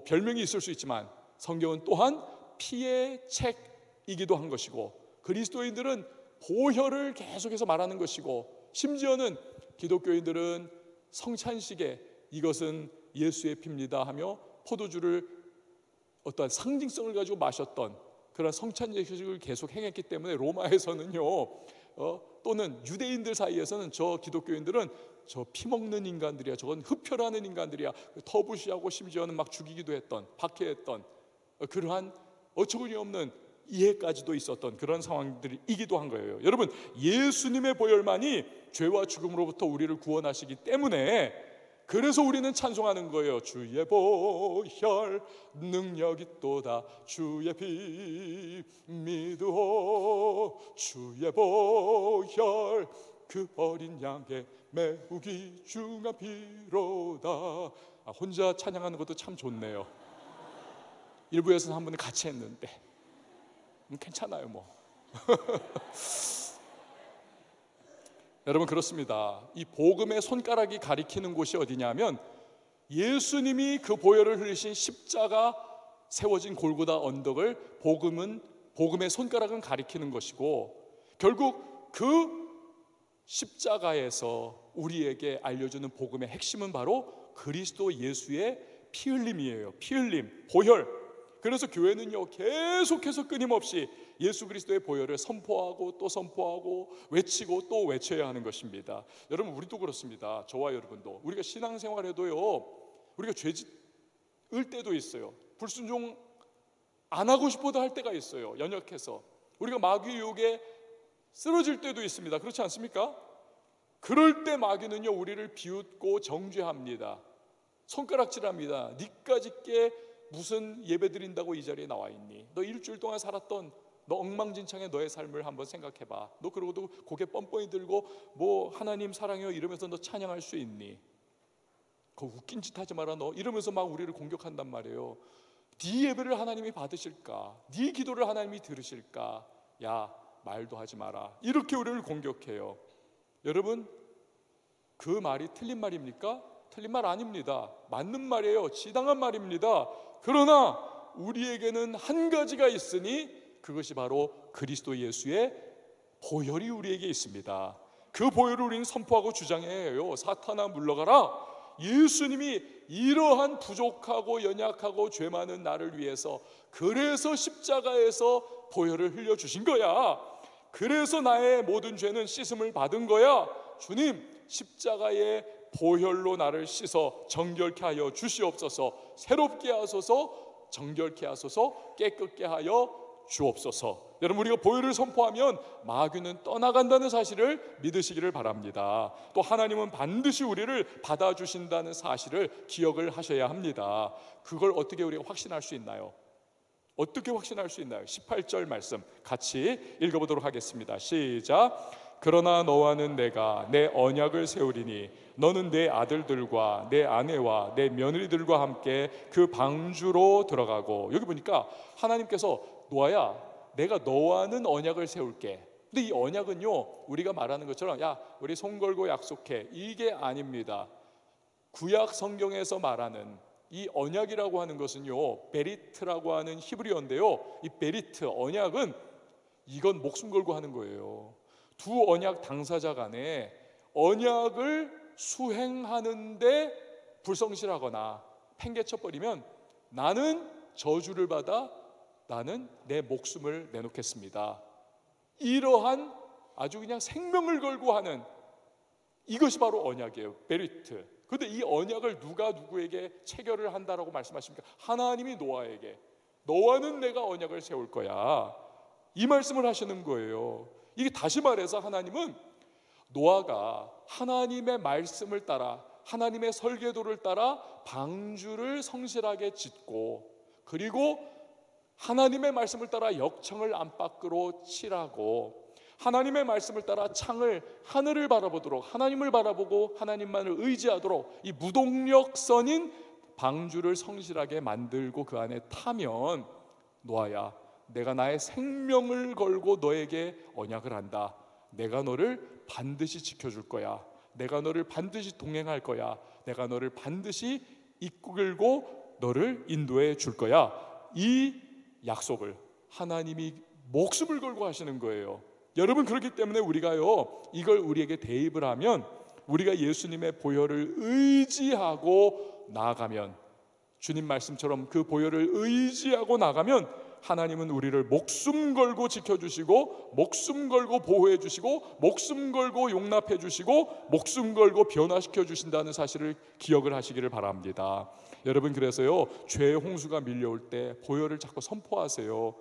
별명이 있을 수 있지만 성경은 또한 피의 책이기도 한 것이고, 그리스도인들은 보혈을 계속해서 말하는 것이고, 심지어는 기독교인들은 성찬식에 이것은 예수의 피입니다 하며 포도주를 어떠한 상징성을 가지고 마셨던 그런 성찬식을 계속 행했기 때문에 로마에서는요, 또는 유대인들 사이에서는 저 기독교인들은 저 피먹는 인간들이야, 저건 흡혈하는 인간들이야, 터부시하고 심지어는 막 죽이기도 했던, 박해했던 그러한 어처구니 없는 이해까지도 있었던 그런 상황들이기도 한 거예요. 여러분, 예수님의 보혈만이 죄와 죽음으로부터 우리를 구원하시기 때문에, 그래서 우리는 찬송하는 거예요. 주의 보혈 능력 있도다, 주의 피 믿으오, 주의 보혈 그 어린 양의 매우 귀중한 피로다. 혼자 찬양하는 것도 참 좋네요. 일부에서는 한 분이 같이 했는데 괜찮아요 뭐. 여러분, 그렇습니다. 이 복음의 손가락이 가리키는 곳이 어디냐면 예수님이 그 보혈을 흘리신 십자가 세워진 골고다 언덕을 복음의 손가락은 가리키는 것이고, 결국 그 십자가에서 우리에게 알려주는 복음의 핵심은 바로 그리스도 예수의 피 흘림이에요. 피 흘림, 보혈. 그래서 교회는요, 계속해서 끊임없이 예수 그리스도의 보혈을 선포하고 또 선포하고 외치고 또 외쳐야 하는 것입니다. 여러분, 우리도 그렇습니다. 저와 여러분도 우리가 신앙생활에도요, 우리가 죄 짓을 때도 있어요. 불순종 안 하고 싶어도 할 때가 있어요. 연약해서 우리가 마귀 유혹에 쓰러질 때도 있습니다. 그렇지 않습니까? 그럴 때 마귀는요, 우리를 비웃고 정죄합니다. 손가락질합니다. 니까짓게 무슨 예배 드린다고 이 자리에 나와 있니? 너 일주일 동안 살았던 너 엉망진창의 너의 삶을 한번 생각해봐. 너 그러고도 고개 뻔뻔히 들고 뭐 하나님 사랑해요 이러면서 너 찬양할 수 있니? 그 웃긴 짓 하지 마라 너, 이러면서 막 우리를 공격한단 말이에요. 네 예배를 하나님이 받으실까? 네 기도를 하나님이 들으실까? 야, 말도 하지 마라. 이렇게 우리를 공격해요. 여러분, 그 말이 틀린 말입니까? 틀린 말 아닙니다. 맞는 말이에요. 지당한 말입니다. 그러나 우리에게는 한 가지가 있으니 그것이 바로 그리스도 예수의 보혈이 우리에게 있습니다. 그 보혈을 우리는 선포하고 주장해야 해요. 사탄아 물러가라. 예수님이 이러한 부족하고 연약하고 죄 많은 나를 위해서 그래서 십자가에서 보혈을 흘려주신 거야. 그래서 나의 모든 죄는 씻음을 받은 거야. 주님, 십자가의 보혈로 나를 씻어 정결케 하여 주시옵소서. 새롭게 하소서, 정결케 하소서, 깨끗게 하여 주옵소서. 여러분, 우리가 보혈을 선포하면 마귀는 떠나간다는 사실을 믿으시기를 바랍니다. 또 하나님은 반드시 우리를 받아주신다는 사실을 기억을 하셔야 합니다. 그걸 어떻게 우리가 확신할 수 있나요? 어떻게 확신할 수 있나요? 18절 말씀 같이 읽어보도록 하겠습니다. 시작. 그러나 너와는 내가 내 언약을 세우리니 너는 내 아들들과 내 아내와 내 며느리들과 함께 그 방주로 들어가고. 여기 보니까 하나님께서 노아야, 내가 너와는 언약을 세울게. 근데 이 언약은요, 우리가 말하는 것처럼 야, 우리 손 걸고 약속해, 이게 아닙니다. 구약 성경에서 말하는 이 언약이라고 하는 것은요, 베리트라고 하는 히브리어인데요, 이 베리트, 언약은 이건 목숨 걸고 하는 거예요. 두 언약 당사자 간에 언약을 수행하는데 불성실하거나 팽개쳐버리면 나는 저주를 받아 나는 내 목숨을 내놓겠습니다. 이러한 아주 그냥 생명을 걸고 하는 이것이 바로 언약이에요. 베리트. 그런데 이 언약을 누가 누구에게 체결을 한다라고 말씀하십니까? 하나님이 노아에게, 너와는 내가 언약을 세울 거야, 이 말씀을 하시는 거예요. 이게 다시 말해서 하나님은 노아가 하나님의 말씀을 따라 하나님의 설계도를 따라 방주를 성실하게 짓고, 그리고 하나님의 말씀을 따라 역청을 안팎으로 칠하고, 하나님의 말씀을 따라 창을 하늘을 바라보도록, 하나님을 바라보고 하나님만을 의지하도록 이 무동력선인 방주를 성실하게 만들고 그 안에 타면, 노아야, 내가 나의 생명을 걸고 너에게 언약을 한다. 내가 너를 반드시 지켜줄 거야. 내가 너를 반드시 동행할 거야. 내가 너를 반드시 이끌고 너를 인도해 줄 거야. 이 약속을 하나님이 목숨을 걸고 하시는 거예요. 여러분, 그렇기 때문에 우리가요, 이걸 우리에게 대입을 하면, 우리가 예수님의 보혈을 의지하고 나아가면, 주님 말씀처럼 그 보혈을 의지하고 나가면 하나님은 우리를 목숨 걸고 지켜주시고, 목숨 걸고 보호해 주시고, 목숨 걸고 용납해 주시고, 목숨 걸고 변화시켜 주신다는 사실을 기억을 하시기를 바랍니다. 여러분, 그래서요, 죄의 홍수가 밀려올 때 보혈을 자꾸 선포하세요.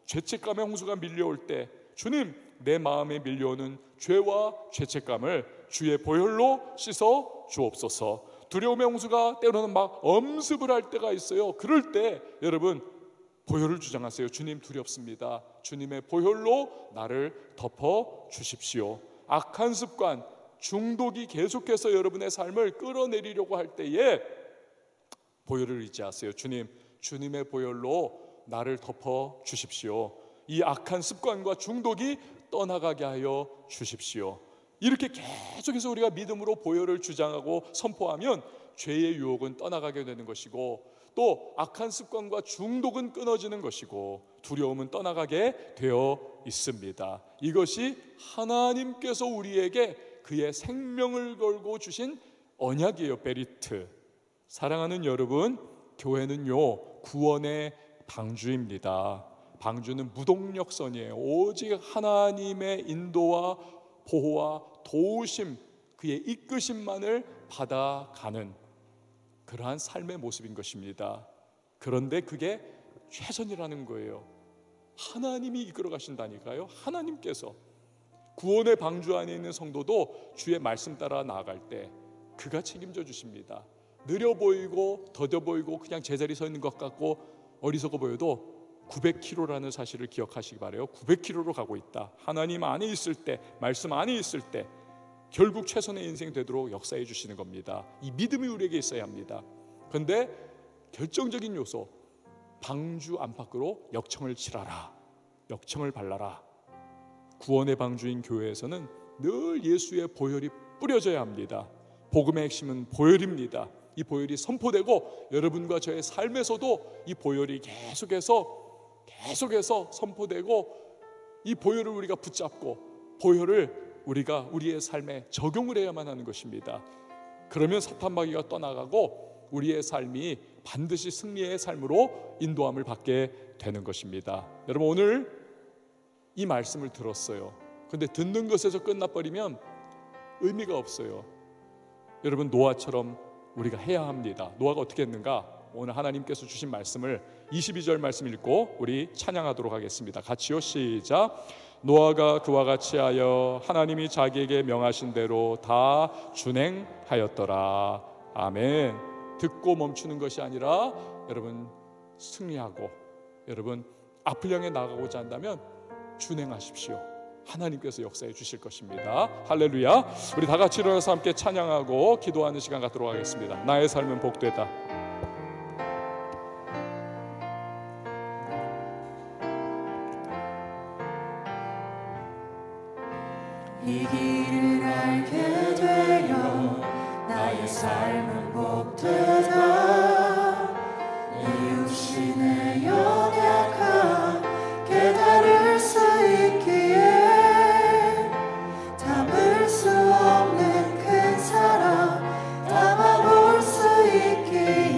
죄책감의 홍수가 밀려올 때, 주님, 내 마음에 밀려오는 죄와 죄책감을 주의 보혈로 씻어 주옵소서. 두려움의 홍수가 때로는 막 엄습을 할 때가 있어요. 그럴 때 여러분, 보혈을 주장하세요. 주님, 두렵습니다. 주님의 보혈로 나를 덮어 주십시오. 악한 습관, 중독이 계속해서 여러분의 삶을 끌어내리려고 할 때에 보혈을 의지하세요. 주님, 주님의 보혈로 나를 덮어 주십시오. 이 악한 습관과 중독이 떠나가게 하여 주십시오. 이렇게 계속해서 우리가 믿음으로 보혈을 주장하고 선포하면 죄의 유혹은 떠나가게 되는 것이고, 또 악한 습관과 중독은 끊어지는 것이고, 두려움은 떠나가게 되어 있습니다. 이것이 하나님께서 우리에게 그의 생명을 걸고 주신 언약이에요. 베리트. 사랑하는 여러분, 교회는요, 구원의 방주입니다. 방주는 무동력선이에요. 오직 하나님의 인도와 보호와 도우심, 그의 이끄심만을 받아가는 그러한 삶의 모습인 것입니다. 그런데 그게 최선이라는 거예요. 하나님이 이끌어 가신다니까요. 하나님께서 구원의 방주 안에 있는 성도도 주의 말씀 따라 나아갈 때 그가 책임져 주십니다. 느려 보이고 더뎌 보이고 그냥 제자리 서 있는 것 같고 어리석어 보여도 900km라는 사실을 기억하시기 바라요. 900km로 가고 있다. 하나님 안에 있을 때, 말씀 안에 있을 때 결국 최선의 인생 되도록 역사해 주시는 겁니다. 이 믿음이 우리에게 있어야 합니다. 그런데 결정적인 요소, 방주 안팎으로 역청을 칠하라, 역청을 발라라. 구원의 방주인 교회에서는 늘 예수의 보혈이 뿌려져야 합니다. 복음의 핵심은 보혈입니다. 이 보혈이 선포되고 여러분과 저의 삶에서도 이 보혈이 계속해서 선포되고 이 보혈을 우리가 붙잡고 보혈을 우리가 우리의 삶에 적용을 해야만 하는 것입니다. 그러면 사탄마귀가 떠나가고 우리의 삶이 반드시 승리의 삶으로 인도함을 받게 되는 것입니다. 여러분, 오늘 이 말씀을 들었어요. 근데 듣는 것에서 끝나버리면 의미가 없어요. 여러분, 노아처럼 우리가 해야 합니다. 노아가 어떻게 했는가? 오늘 하나님께서 주신 말씀을 22절 말씀 읽고 우리 찬양하도록 하겠습니다. 같이요, 시작. 노아가 그와 같이 하여 하나님이 자기에게 명하신 대로 다 준행하였더라. 아멘. 듣고 멈추는 것이 아니라 여러분 승리하고 여러분 앞을 향해 나가고자 한다면 준행하십시오. 하나님께서 역사해 주실 것입니다. 할렐루야. 우리 다 같이 일어나서 함께 찬양하고 기도하는 시간 갖도록 하겠습니다. 나의 삶은 복되다. 이 길을 알게 되어 나의 삶은 복되다. 이웃이 내 연약함 깨달을 수 있기에 담을 수 없는 큰 사랑 담아볼 수 있기에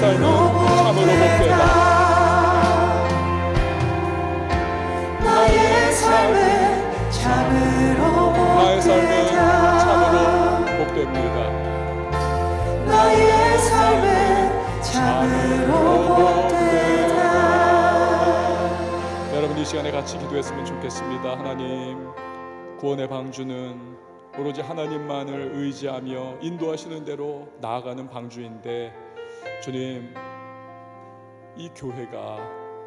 삶은 참으로 복되다. 나의 삶은 참으로 복됩니다. 나의 삶은 참으로 복되다. 여러분 이 시간에 같이 기도했으면 좋겠습니다. 하나님, 구원의 방주는 오로지 하나님만을 의지하며 인도하시는 대로 나아가는 방주인데, 주님, 이 교회가,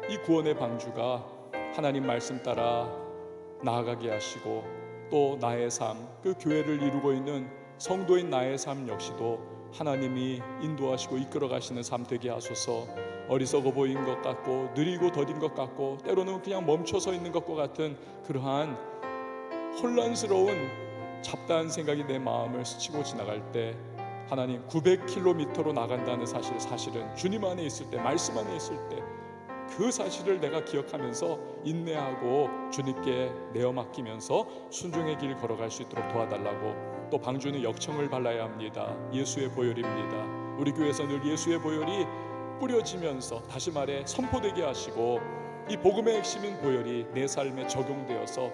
이 구원의 방주가 하나님 말씀 따라 나아가게 하시고, 또 나의 삶, 그 교회를 이루고 있는 성도인 나의 삶 역시도 하나님이 인도하시고 이끌어 가시는 삶 되게 하소서. 어리석어 보이는 것 같고 느리고 더딘 것 같고 때로는 그냥 멈춰서 있는 것과 같은 그러한 혼란스러운 잡다한 생각이 내 마음을 스치고 지나갈 때, 하나님 900km로 나간다는 사실은 주님 안에 있을 때, 말씀 안에 있을 때 그 사실을 내가 기억하면서 인내하고 주님께 내어 맡기면서 순종의 길 걸어갈 수 있도록 도와달라고. 또 방주는 역청을 발라야 합니다. 예수의 보혈입니다. 우리 교회에서 늘 예수의 보혈이 뿌려지면서, 다시 말해 선포되게 하시고, 이 복음의 핵심인 보혈이 내 삶에 적용되어서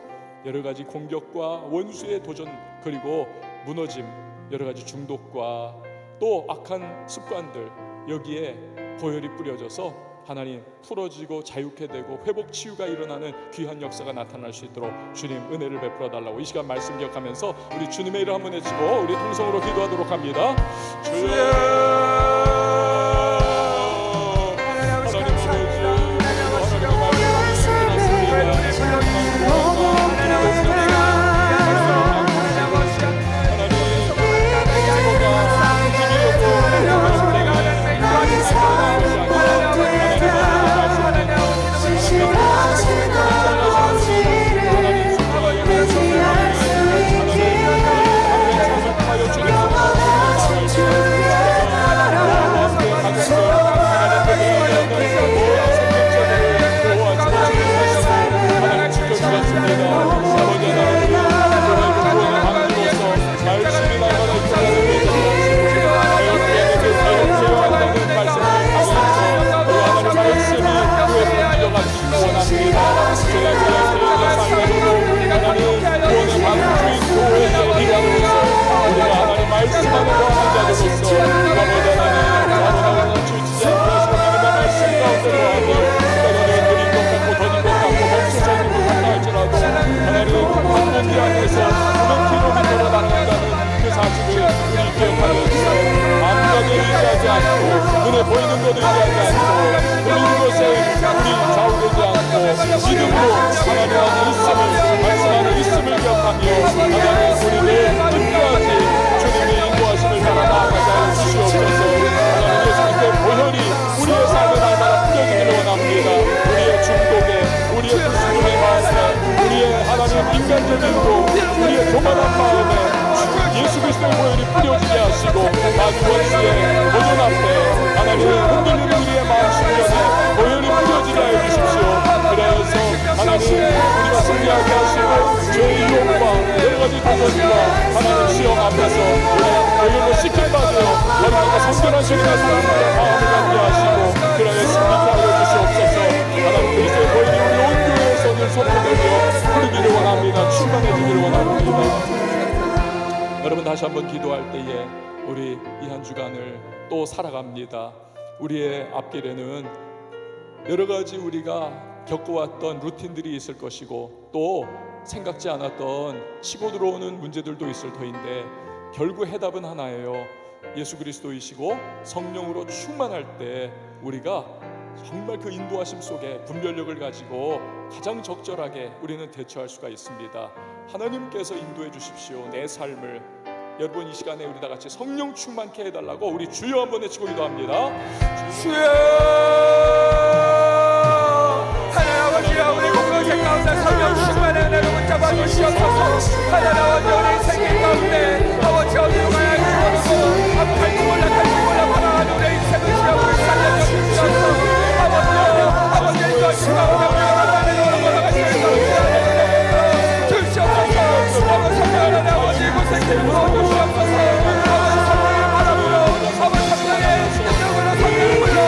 여러 가지 공격과 원수의 도전, 그리고 무너짐, 여러 가지 중독과 또 악한 습관들, 여기에 보혈이 뿌려져서 하나님 풀어지고 자유케 되고 회복 치유가 일어나는 귀한 역사가 나타날 수 있도록 주님 은혜를 베풀어 달라고 이 시간 말씀 기억하면서 우리 주님의 이름 한번 외치고 우리 통성으로 기도하도록 합니다. 주여, 눈에 보이는 것을 의지하지 않고 보이는 것에 우리 좌우되지 않고 믿음으로 하나님 있음을 말씀하는 있음을 기억하며 하나님 우리를 끝까지 주님의 인도하심을 따라 나아가게 하여 주시옵소서. 하나님 예수님의 보혈이 우리의 삶에 날마다 뿌려지기를 원합니다. 우리의 중독에, 우리의 불순종의 마음에, 우리의 하나님 인간적인 것, 우리의 교만한 마음에 예수 그리스도의 보혈이 뿌려지게 하시고 마귀 원수의 도전 앞에 하나님 흔들리는 우리의 마음 심령에 보혈이 뿌려지게 하여 주십시오. 그래서 하나님 우리가 승리하게 하시고 죄의 유혹과 여러가지 도전과 하나님 시험 앞에서 우리 보혈로 씻김받으며 하나님과 성결한 신앙의 사람들의 마음을 갖게 하시고 그래서 승리케 하여 주시옵소서. 하나님 그리스도의 보혈이 우리 온 교회에서 늘 선포되며 흐르기를 원합니다. 충만해지기를 원합니다. 여러분 다시 한번 기도할 때에 우리 이 한 주간을 또 살아갑니다. 우리의 앞길에는 여러 가지 우리가 겪어왔던 루틴들이 있을 것이고 또 생각지 않았던 치고 들어오는 문제들도 있을 터인데 결국 해답은 하나예요. 예수 그리스도이시고 성령으로 충만할 때 우리가 정말 그 인도하심 속에 분별력을 가지고 가장 적절하게 우리는 대처할 수가 있습니다. 하나님께서 인도해 주십시오. 내 삶을. 여러분 이 시간에 우리 다 같이 성령 충만케 해달라고 우리 주여 한번 외치고 기도합니다. 주여, 하나님 아버지여, 우리 공동체 가운데 성령 충만의 은혜로 붙잡아 주시옵소서. 하나님 아버지 우리 생길 가운데 아버지 어디로 가야 할지 모르고 갈지 몰라 바라가는 우리 인생을 주여 살려주시옵소서. 아버지여 이것이 가운데 우리가 하나님의 올라가는 주시옵소서. 성령의 아버지 고생들 부어주시옵소서. 아버지 성령의 바람으로 아버지 성령의 능력으로 성령을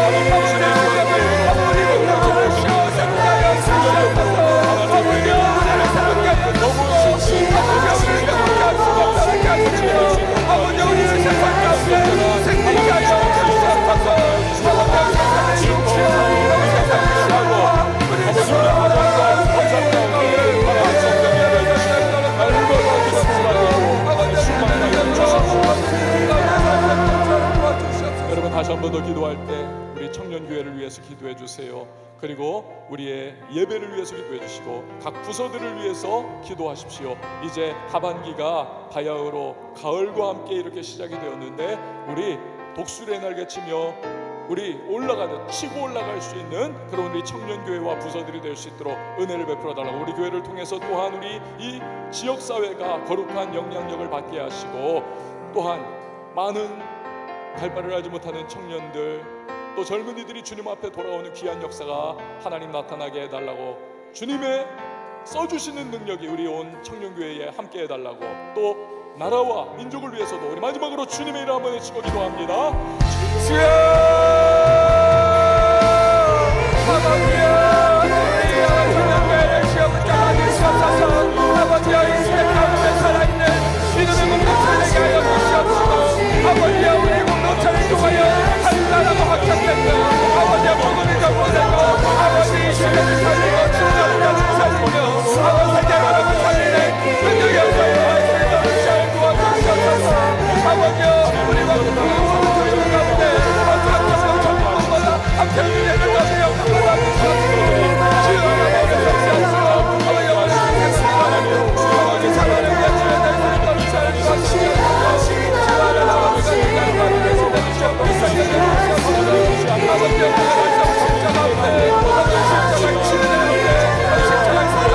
다시 한 번 더 기도할 때 우리 청년교회를 위해서 기도해 주세요. 그리고 우리의 예배를 위해서 기도해 주시고 각 부서들을 위해서 기도하십시오. 이제 하반기가 바야흐로 가을과 함께 이렇게 시작이 되었는데 우리 독수리의 날개치며 우리 치고 올라갈 수 있는 그런 우리 청년교회와 부서들이 될 수 있도록 은혜를 베풀어 달라고, 우리 교회를 통해서 또한 우리 이 지역사회가 거룩한 영향력을 받게 하시고, 또한 많은 갈 바를 알지 못하는 청년들 또 젊은이들이 주님 앞에 돌아오는 귀한 역사가 하나님 나타나게 해달라고, 주님의 써주시는 능력이 우리 온 청년교회에 함께 해달라고, 또 나라와 민족을 위해서도 우리 마지막으로 주님의 이름 한번 외치고 기도합니다. 주여, 아버지여, 우리의 청년교회를 시험을 주시옵소서. 아버지여, 이 시대 가운데 살아있는 믿음의 공동체를 하여 주시옵소서. 아버지여, 우리 공동체를 통하여 한 나라가 확장된다. 아버지여, 복음이 전파되고 아버지 이 시대를 살리고 진정을 살리며 아버지 세계만을 살리는 능력이 없어요. 아버지여, 우리 모두 공동체 가운데 어떤 정보보다 함께 주님의 것을 영광받아 주시옵소서. 주여, 아버지 사랑을 위하여 주의 날씨를 잘 주옵소서. 주와는 아버지가 시간을 받는 대신에 주시옵소서. 아버지여, 우리가 십자 가운데 십자가의 치는 가운데 십자가의 사랑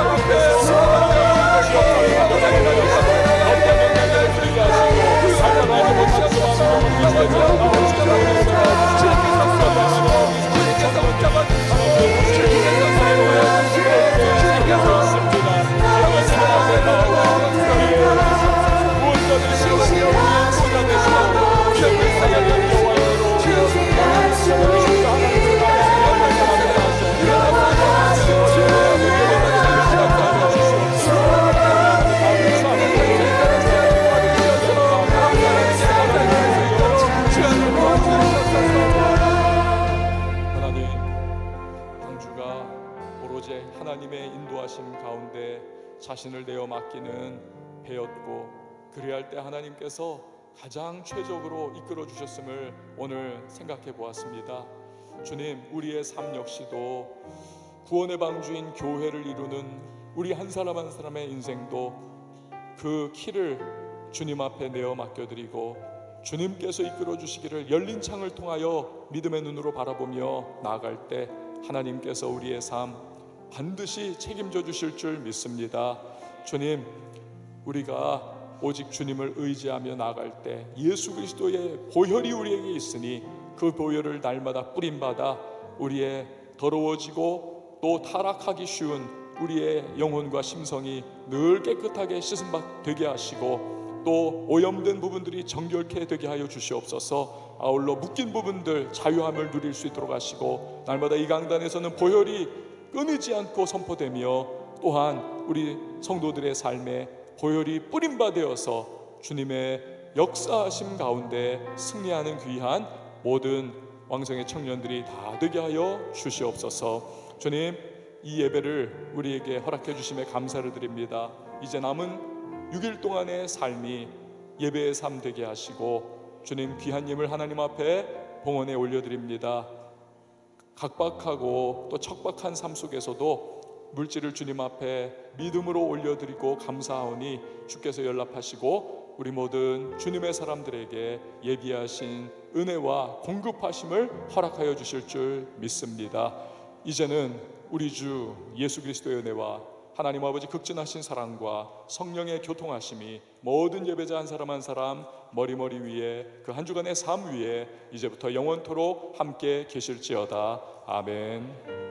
하나님의 인도하심 가운데 자신을 내어 맡기는 배였고, 그리할 때 하나님께서 가장 최적으로 이끌어 주셨음을 오늘 생각해 보았습니다. 주님, 우리의 삶 역시도 구원의 방주인 교회를 이루는 우리 한 사람 한 사람의 인생도 그 키를 주님 앞에 내어 맡겨드리고, 주님께서 이끌어 주시기를 열린 창을 통하여 믿음의 눈으로 바라보며 나아갈 때 하나님께서 우리의 삶 반드시 책임져 주실 줄 믿습니다. 주님, 우리가 오직 주님을 의지하며 나아갈 때 예수 그리스도의 보혈이 우리에게 있으니 그 보혈을 날마다 뿌림받아 우리의 더러워지고 또 타락하기 쉬운 우리의 영혼과 심성이 늘 깨끗하게 씻음받 되게 하시고, 또 오염된 부분들이 정결케 되게 하여 주시옵소서. 아울러 묶인 부분들 자유함을 누릴 수 있도록 하시고, 날마다 이 강단에서는 보혈이 끊이지 않고 선포되며, 또한 우리 성도들의 삶에 보혈이 뿌림바 되어서 주님의 역사하심 가운데 승리하는 귀한 모든 왕성의 청년들이 다 되게 하여 주시옵소서. 주님, 이 예배를 우리에게 허락해 주심에 감사를 드립니다. 이제 남은 6일 동안의 삶이 예배의 삶 되게 하시고, 주님 귀한 예물 하나님 앞에 봉헌에 올려드립니다. 각박하고 또 척박한 삶 속에서도 물질을 주님 앞에 믿음으로 올려드리고 감사하오니 주께서 연락하시고 우리 모든 주님의 사람들에게 예비하신 은혜와 공급하심을 허락하여 주실 줄 믿습니다. 이제는 우리 주 예수 그리스도의 은혜와 하나님 아버지 극진하신 사랑과 성령의 교통하심이 모든 예배자 한 사람 한 사람 머리머리 위에 그 한 주간의 삶 위에 이제부터 영원토록 함께 계실지어다. 아멘.